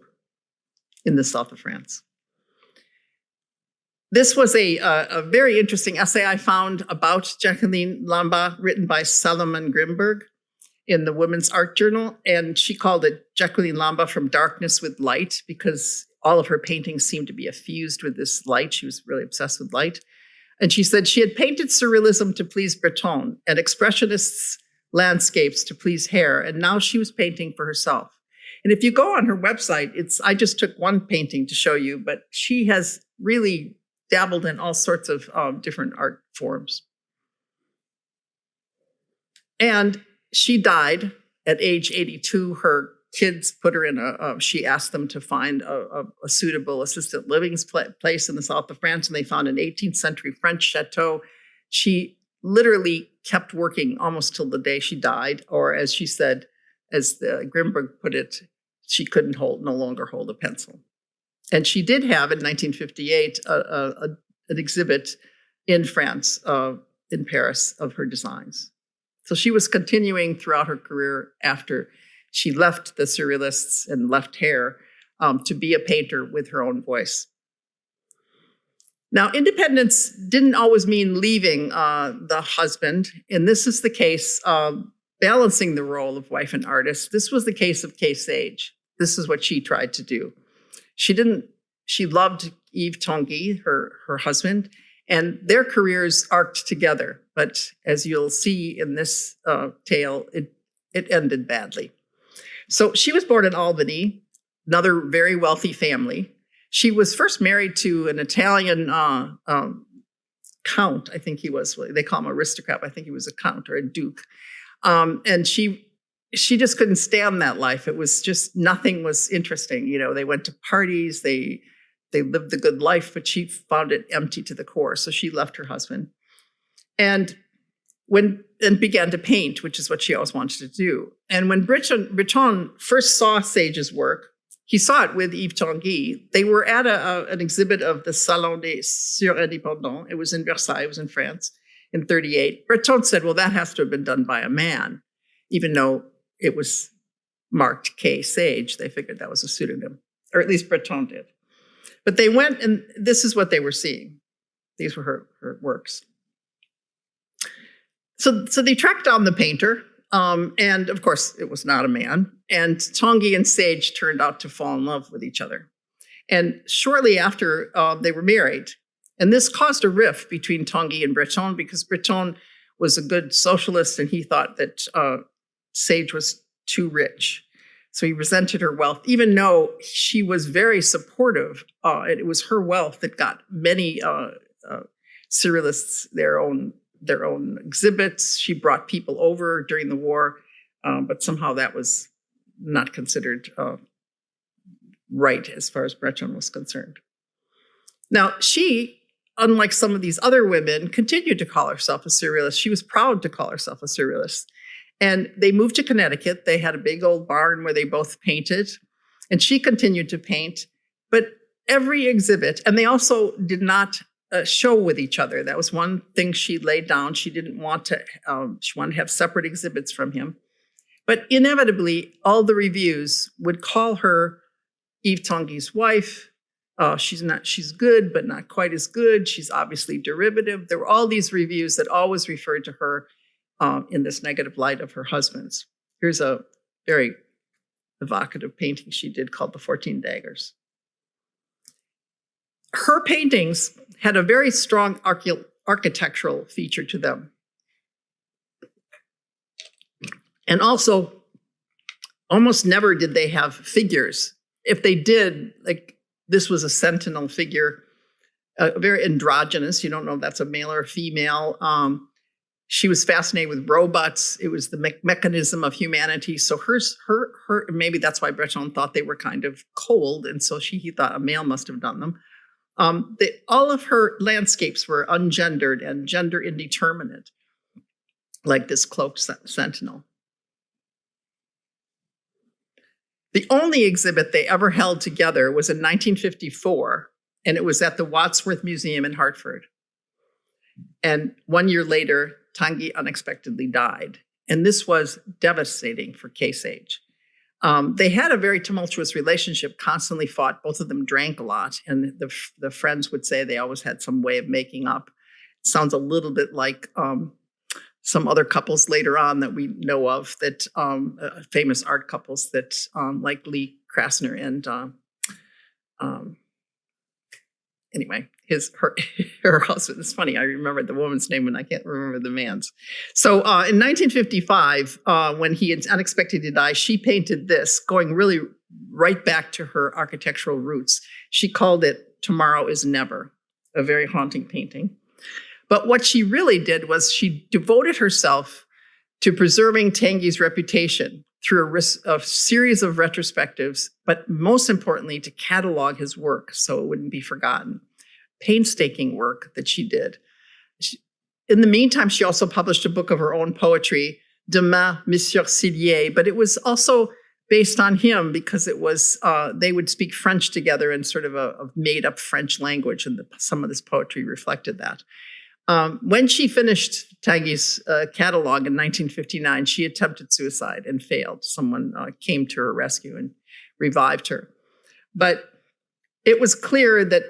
in the south of France. This was a very interesting essay I found about Jacqueline Lamba, written by Salomon Grimberg in the Women's Art Journal. And she called it Jacqueline Lamba from Darkness with Light, because all of her paintings seemed to be effused with this light. She was really obsessed with light. And she said she had painted Surrealism to please Breton and Expressionists' landscapes to please Hare, and now she was painting for herself. And if you go on her website, I just took one painting to show you, but she has really dabbled in all sorts of different art forms. And she died at age 82. Her kids put her in she asked them to find a suitable assisted living place in the south of France, and they found an 18th century French chateau. She literally kept working almost till the day she died, or as she said, as Grimberg put it, she couldn't no longer hold a pencil. And she did have, in 1958, an exhibit in France, in Paris, of her designs. So she was continuing throughout her career after she left the Surrealists and left Hare to be a painter with her own voice. Now, independence didn't always mean leaving the husband, and this is the case balancing the role of wife and artist. This was the case of Kay Sage. This is what she tried to do. She loved Yves Tanguy, her husband, and their careers arced together. But as you'll see in this tale, it ended badly. So she was born in Albany, another very wealthy family. She was first married to an Italian count, I think he was. They call him aristocrat. I think he was a count or a duke. And she just couldn't stand that life. It was just, nothing was interesting. You know, they went to parties, they lived the good life, but she found it empty to the core. So she left her husband and began to paint, which is what she always wanted to do. And when Breton first saw Sage's work, he saw it with Yves Tanguy. They were at an exhibit of the Salon des Surindépendants. It was in Versailles, it was in France, in 1938. Breton said, well, that has to have been done by a man, even though it was marked K. Sage. They figured that was a pseudonym, or at least Breton did. But they went, and this is what they were seeing. These were her works. So they tracked down the painter, and of course, it was not a man. And Tanguy and Sage turned out to fall in love with each other. And shortly after, they were married. And this caused a rift between Tanguy and Breton, because Breton was a good socialist, and he thought that Sage was too rich. So he resented her wealth, even though she was very supportive. And it was her wealth that got many Surrealists their own exhibits. She brought people over during the war, but somehow that was not considered right as far as Breton was concerned. Now, she unlike some of these other women, continued to call herself a surrealist. She was proud to call herself a surrealist. And they moved to Connecticut. They had a big old barn where they both painted, and she continued to paint. But every exhibit, and they also did not show with each other. That was one thing she laid down. She didn't want to, she wanted to have separate exhibits from him. But inevitably, all the reviews would call her Yves Tanguy's wife. She's good, but not quite as good. She's obviously derivative. There were all these reviews that always referred to her in this negative light of her husband's. Here's a very evocative painting she did called The 14 Daggers. Her paintings had a very strong architectural feature to them. And also, almost never did they have figures. If they did, like this was a sentinel figure, very androgynous. You don't know if that's a male or a female. She was fascinated with robots. It was the mechanism of humanity. So her, maybe that's why Breton thought they were kind of cold. And so he thought a male must have done them. All of her landscapes were ungendered and gender indeterminate, like this cloaked sentinel. The only exhibit they ever held together was in 1954, and it was at the Wadsworth Museum in Hartford. And 1 year later, Tanguy unexpectedly died. And this was devastating for Kay Sage. They had a very tumultuous relationship, constantly fought. Both of them drank a lot. And the friends would say they always had some way of making up. It sounds a little bit like some other couples later on that we know of, that famous art couples that like Lee Krasner and anyway, her husband. It's funny, I remember the woman's name and I can't remember the man's. So in 1955, when he unexpectedly died, she painted this, going really right back to her architectural roots. She called it Tomorrow is Never, a very haunting painting. But what she really did was she devoted herself to preserving Tanguy's reputation through a series of retrospectives, but most importantly, to catalog his work so it wouldn't be forgotten. Painstaking work that she did. In the meantime, she also published a book of her own poetry, Demain, Monsieur Cillier, but it was also based on him because it was, they would speak French together in sort of a made-up French language, and some of this poetry reflected that. When she finished Tanguy's catalog in 1959, she attempted suicide and failed. Someone came to her rescue and revived her. But it was clear that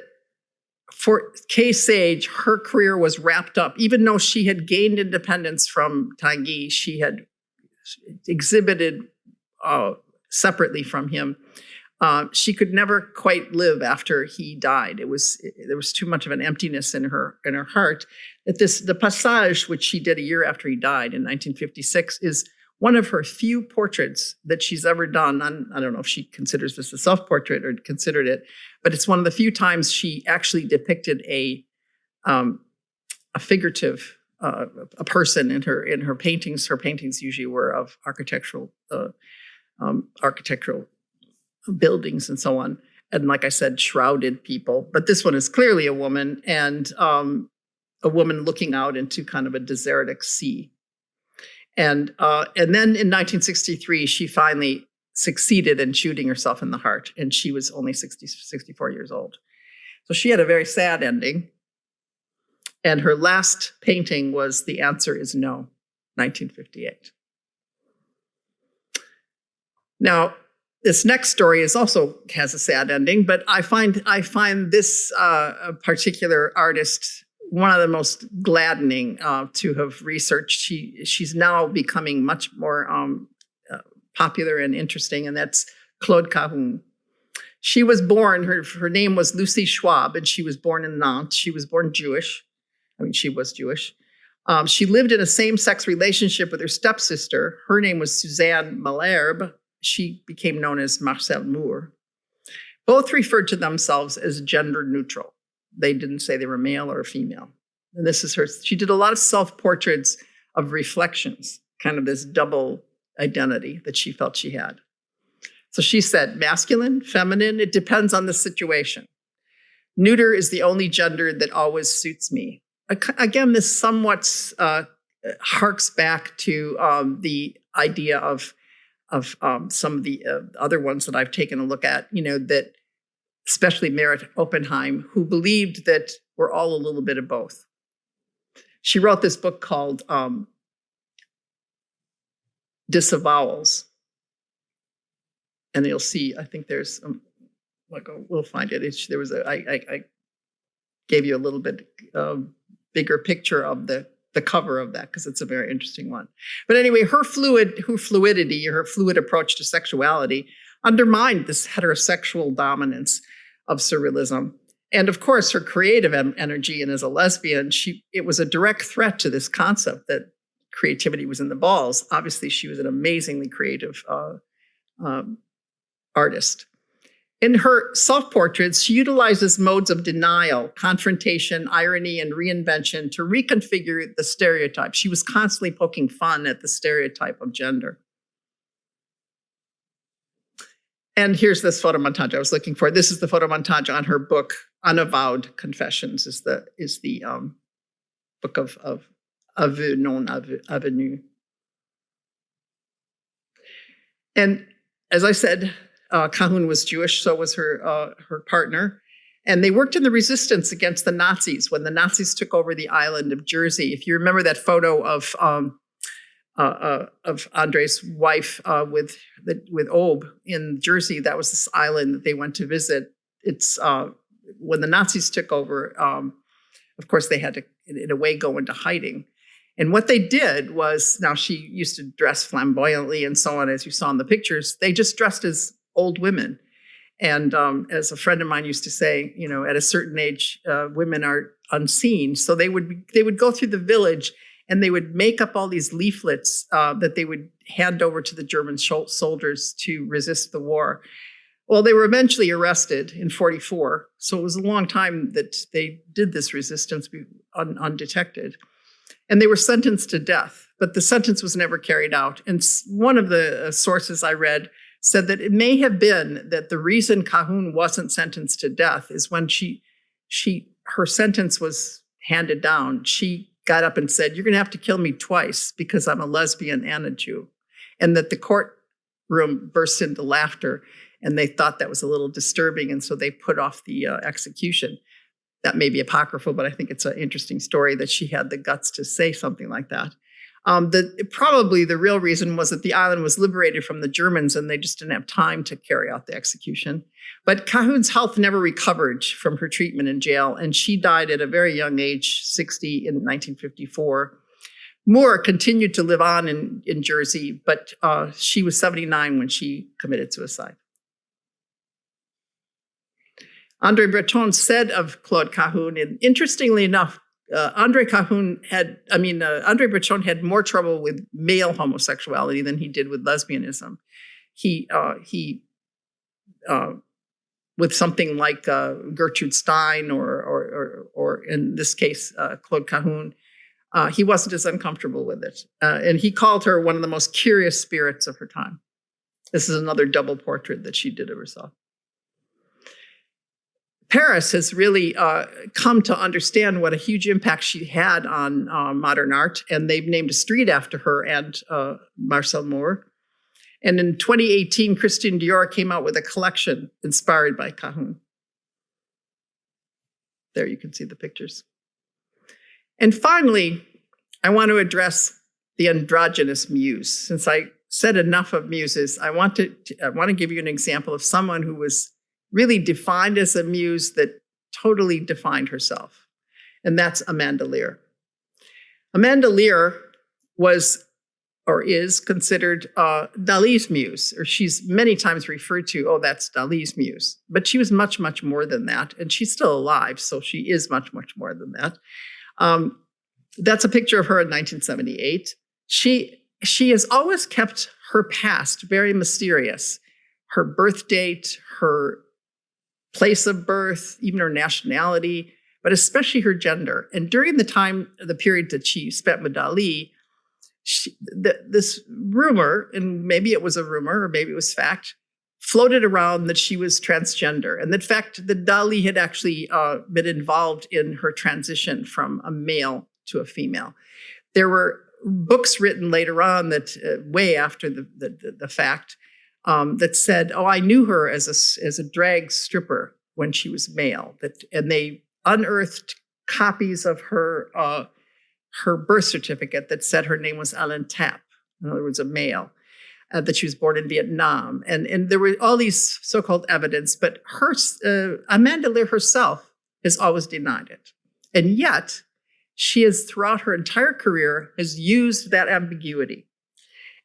for Kay Sage, her career was wrapped up. Even though she had gained independence from Tanguy, she had exhibited separately from him. She could never quite live after he died. There was too much of an emptiness in her heart. The Passage, which she did a year after he died in 1956, is one of her few portraits that she's ever done. I don't know if she considers this a self-portrait or considered it, but it's one of the few times she actually depicted a figurative, a person in her paintings. Her paintings usually were of architectural buildings and so on. And like I said, shrouded people. But this one is clearly a woman, and a woman looking out into kind of a desertic sea. And then in 1963, she finally succeeded in shooting herself in the heart, and she was only 64 years old. So she had a very sad ending. And her last painting was The Answer is No, 1958. Now, this next story has a sad ending, but I find this particular artist one of the most gladdening to have researched. She's now becoming much more popular and interesting, and that's Claude Cahun. She was born, her name was Lucy Schwab, and she was born in Nantes. She was born Jewish. She was Jewish. She lived in a same-sex relationship with her stepsister. Her name was Suzanne Malherbe. She became known as Marcel Moore. Both referred to themselves as gender neutral. They didn't say they were male or female. And this is her. She did a lot of self-portraits of reflections, kind of this double identity that she felt she had. So she said, masculine, feminine, it depends on the situation. Neuter is the only gender that always suits me. Again, this somewhat harks back to the idea of some of the other ones that I've taken a look at, that especially Meret Oppenheim, who believed that we're all a little bit of both. She wrote this book called Disavowals. And you'll see, I think there's, we'll find it. I gave you a little bit bigger picture of the cover of that because it's a very interesting one. But anyway, her fluid approach to sexuality undermined this heterosexual dominance of surrealism. And of course, her creative energy, and as a lesbian, it was a direct threat to this concept that creativity was in the balls. Obviously, she was an amazingly creative artist. In her self-portraits, she utilizes modes of denial, confrontation, irony, and reinvention to reconfigure the stereotype. She was constantly poking fun at the stereotype of gender. And here's this photo montage I was looking for. This is the photo montage on her book, Unavowed Confessions, is the book of Aveux non avenue. And as I said, Cahun was Jewish, so was her partner. And they worked in the resistance against the Nazis when the Nazis took over the island of Jersey. If you remember that photo of Andre's wife with Aube in Jersey, that was this island that they went to visit. It's when the Nazis took over, of course, they had to, in a way, go into hiding. And what they did was, now she used to dress flamboyantly and so on, as you saw in the pictures, they just dressed as old women. And as a friend of mine used to say, at a certain age, women are unseen. So they would go through the village and they would make up all these leaflets that they would hand over to the German soldiers to resist the war. Well, they were eventually arrested in 1944. So it was a long time that they did this resistance undetected. And they were sentenced to death, but the sentence was never carried out. And one of the sources I read said that it may have been that the reason Cahun wasn't sentenced to death is when her sentence was handed down, she got up and said, "You're going to have to kill me twice because I'm a lesbian and a Jew." And that the courtroom burst into laughter, and they thought that was a little disturbing, and so they put off the execution. That may be apocryphal, but I think it's an interesting story that she had the guts to say something like that. Probably the real reason was that the island was liberated from the Germans and they just didn't have time to carry out the execution. But Cahun's health never recovered from her treatment in jail, and she died at a very young age, 60, in 1954. Moore continued to live on in Jersey, but she was 79 when she committed suicide. André Breton said of Claude Cahun, and interestingly enough, André Breton had more trouble with male homosexuality than he did with lesbianism. He with something like Gertrude Stein or in this case, Claude Cahun, he wasn't as uncomfortable with it. And he called her one of the most curious spirits of her time. This is another double portrait that she did of herself. Paris has really come to understand what a huge impact she had on modern art, and they've named a street after her and Marcel Moore. And in 2018, Christian Dior came out with a collection inspired by Cahun. There you can see the pictures. And finally, I want to address the androgynous muse. Since I said enough of muses, I want to give you an example of someone who was really defined as a muse that totally defined herself. And that's Amanda Lear. Amanda Lear was or is considered Dalí's muse, or she's many times referred to, oh, that's Dalí's muse. But she was much, much more than that. And she's still alive, so she is much, much more than that. That's a picture of her in 1978. She has always kept her past very mysterious. Her birth date, her place of birth, even her nationality, but especially her gender. And during the period that she spent with Dalí, this rumor, and maybe it was a rumor or maybe it was fact, floated around that she was transgender. And in fact, that Dalí had actually been involved in her transition from a male to a female. There were books written later on that, way after the fact, that said, "Oh, I knew her as a drag stripper when she was male." And they unearthed copies of her birth certificate that said her name was Ellen Tapp. In other words, a male. That she was born in Vietnam. And there were all these so-called evidence, but Amanda Lear herself has always denied it. And yet, she has, throughout her entire career, has used that ambiguity.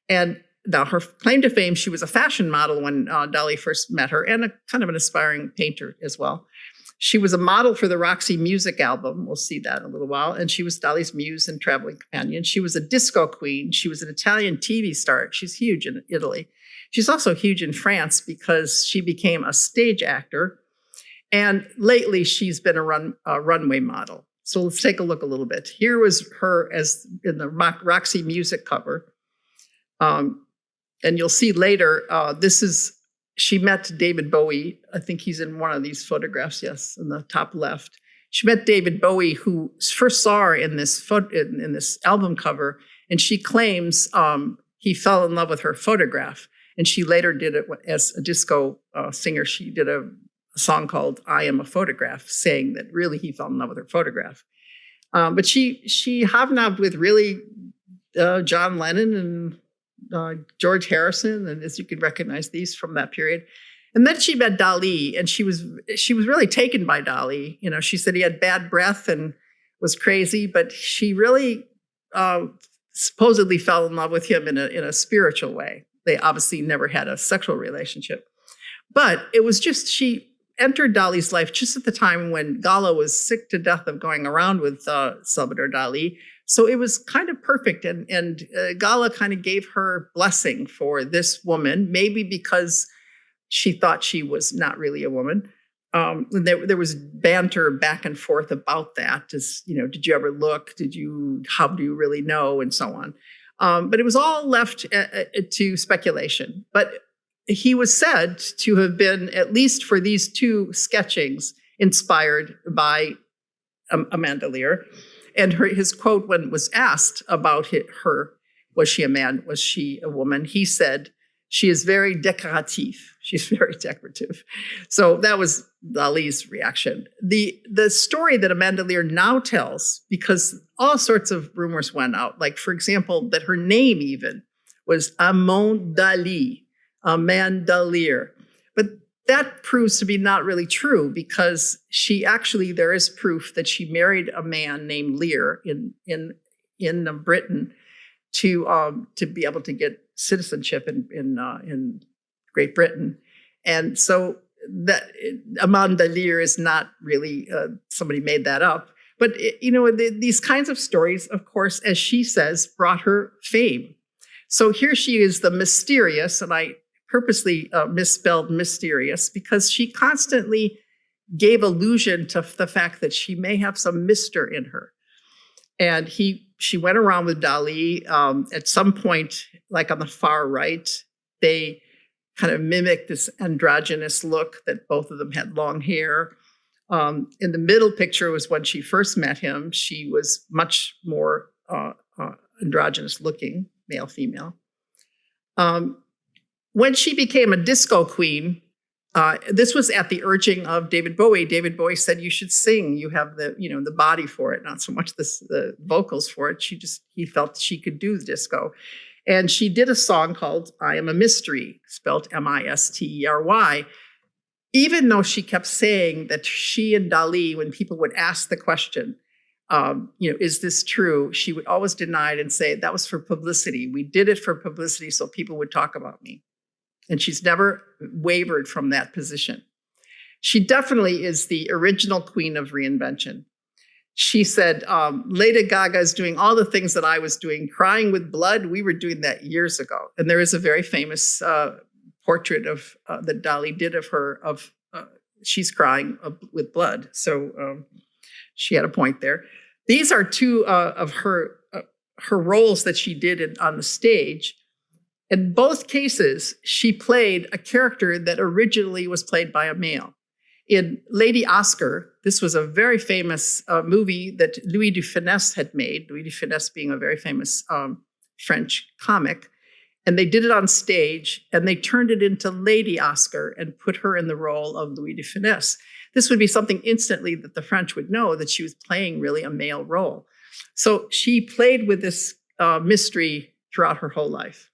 And now her claim to fame, she was a fashion model when Dalí first met her, and a kind of an aspiring painter as well. She was a model for the Roxy music album. We'll see that in a little while. And she was Dalí's muse and traveling companion. She was a disco queen. She was an Italian TV star. She's huge in Italy. She's also huge in France because she became a stage actor. And lately, she's been a runway model. So let's take a look a little bit. Here was her as in the Roxy music cover. And you'll see later, she met David Bowie. I think he's in one of these photographs, yes, in the top left. She met David Bowie, who first saw her in this in this album cover, and she claims he fell in love with her photograph. And she later did it as a disco singer. She did a song called "I Am a Photograph," saying that really he fell in love with her photograph. But she hobnobbed with really John Lennon and George Harrison, and as you can recognize these from that period. And then she met Dalí, and she was really taken by Dalí. You know, she said he had bad breath and was crazy, but she really supposedly fell in love with him in a spiritual way. They obviously never had a sexual relationship, but it was just she entered Dalí's life just at the time when Gala was sick to death of going around with Salvador Dalí. So it was kind of perfect. And Gala kind of gave her blessing for this woman, maybe because she thought she was not really a woman. There was banter back and forth about that. As, you know, did you ever look? How do you really know? And so on. But it was all left to speculation. But he was said to have been, at least for these two sketchings, inspired by Amanda Lear. And his quote, when was asked about her, was she a man, was she a woman? He said, "She is very décorative." She's very decorative. So that was Dalí's reaction. The story that Amanda Lear now tells, because all sorts of rumors went out, like, for example, that her name even was Amanda Lear. But that proves to be not really true, because there is proof that she married a man named Lear in Britain to be able to get citizenship in Great Britain. And so that Amanda Lear is not really somebody made that up. But these kinds of stories, of course, as she says, brought her fame. So here she is, the mysterious, and I purposely misspelled mysterious, because she constantly gave allusion to the fact that she may have some Mr. in her. And she went around with Dalí. At some point, like on the far right, they kind of mimicked this androgynous look that both of them had long hair. In the middle picture was when she first met him. She was much more androgynous looking, male, female. When she became a disco queen, this was at the urging of David Bowie. David Bowie said, "You should sing. You have the body for it, not so much the vocals for it." He felt she could do the disco. And she did a song called "I Am a Mystery," spelled M-I-S-T-E-R-Y, even though she kept saying that she and Dalí, when people would ask the question, is this true? She would always deny it and say, "That was for publicity. We did it for publicity so people would talk about me." And she's never wavered from that position. She definitely is the original queen of reinvention. She said, Lady Gaga is doing all the things that I was doing, crying with blood. We were doing that years ago. And there is a very famous portrait of that Dalí did of her, she's crying with blood. So she had a point there. These are two of her roles that she did on the stage. In both cases, she played a character that originally was played by a male. In Lady Oscar, this was a very famous movie that Louis de Funès had made, Louis de Funès being a very famous French comic. And they did it on stage, and they turned it into Lady Oscar and put her in the role of Louis de Funès. This would be something instantly that the French would know, that she was playing really a male role. So she played with this mystery throughout her whole life.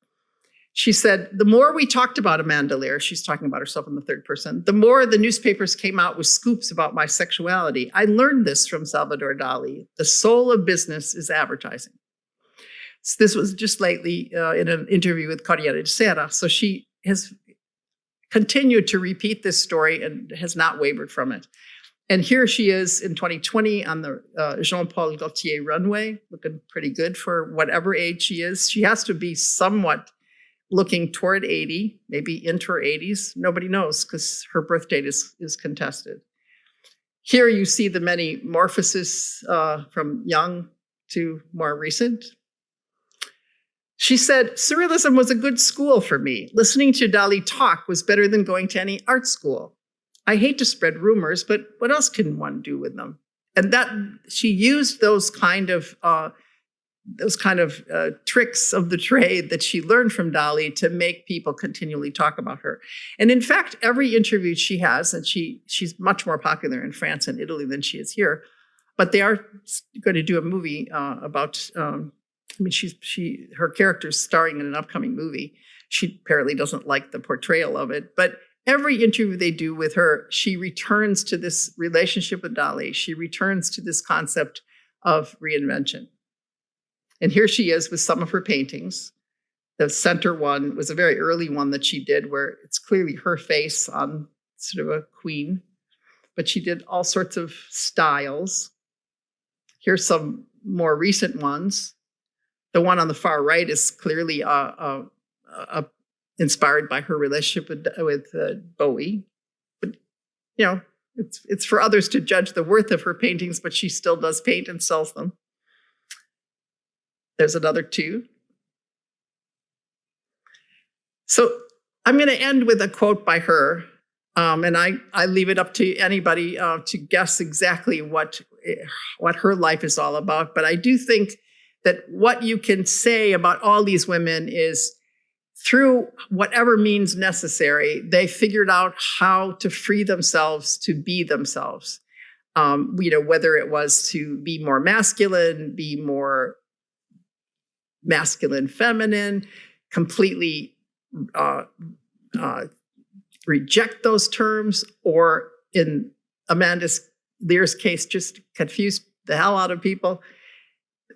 She said, the more we talked about Amanda Lear, she's talking about herself in the third person, the more the newspapers came out with scoops about my sexuality. I learned this from Salvador Dalí. The soul of business is advertising. So this was just lately in an interview with Curator. So she has continued to repeat this story and has not wavered from it. And here she is in 2020 on the Jean-Paul Gaultier runway, looking pretty good for whatever age she is. She has to be somewhat looking toward 80, maybe into her 80s. Nobody knows because her birth date is contested. Here you see the many morphosis from young to more recent. She said, Surrealism was a good school for me. Listening to Dalí talk was better than going to any art school. I hate to spread rumors, but what else can one do with them? And that she used those kind of tricks of the trade that she learned from Dalí to make people continually talk about her. And in fact, every interview she has, and she's much more popular in France and Italy than she is here, but they are going to do a movie about. Her character's starring in an upcoming movie. She apparently doesn't like the portrayal of it, but every interview they do with her, she returns to this relationship with Dalí. She returns to this concept of reinvention. And here she is with some of her paintings. The center one was a very early one that she did where it's clearly her face on sort of a queen, but she did all sorts of styles. Here's some more recent ones. The one on the far right is clearly inspired by her relationship with Bowie. But, it's for others to judge the worth of her paintings, but she still does paint and sells them. There's another two. So I'm going to end with a quote by her. And I leave it up to anybody to guess exactly what her life is all about. But I do think that what you can say about all these women is through whatever means necessary, they figured out how to free themselves to be themselves. Whether it was to be more masculine, be more masculine, feminine, completely reject those terms, or in Amanda Lear's case, just confuse the hell out of people.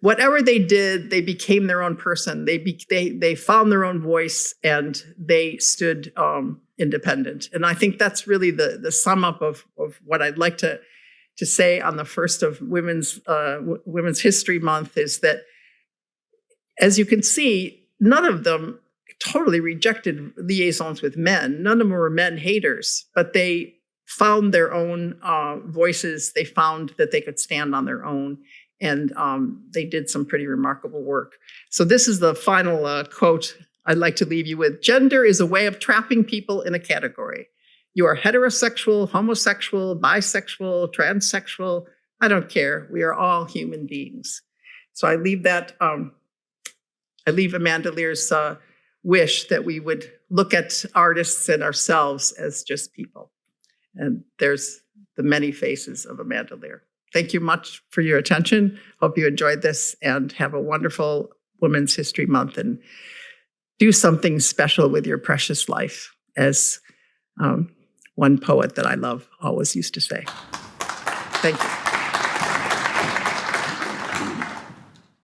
Whatever they did, they became their own person. They found their own voice and they stood independent. And I think that's really the sum up of what I'd like to say on the first of Women's History Month is that, as you can see, none of them totally rejected liaisons with men. None of them were men haters, but they found their own voices. They found that they could stand on their own. And they did some pretty remarkable work. So this is the final quote I'd like to leave you with. Gender is a way of trapping people in a category. You are heterosexual, homosexual, bisexual, transsexual. I don't care. We are all human beings. So I leave that. I leave Amanda Lear's wish that we would look at artists and ourselves as just people. And there's the many faces of Amanda Lear. Thank you much for your attention. Hope you enjoyed this and have a wonderful Women's History Month and do something special with your precious life, as one poet that I love always used to say. Thank you.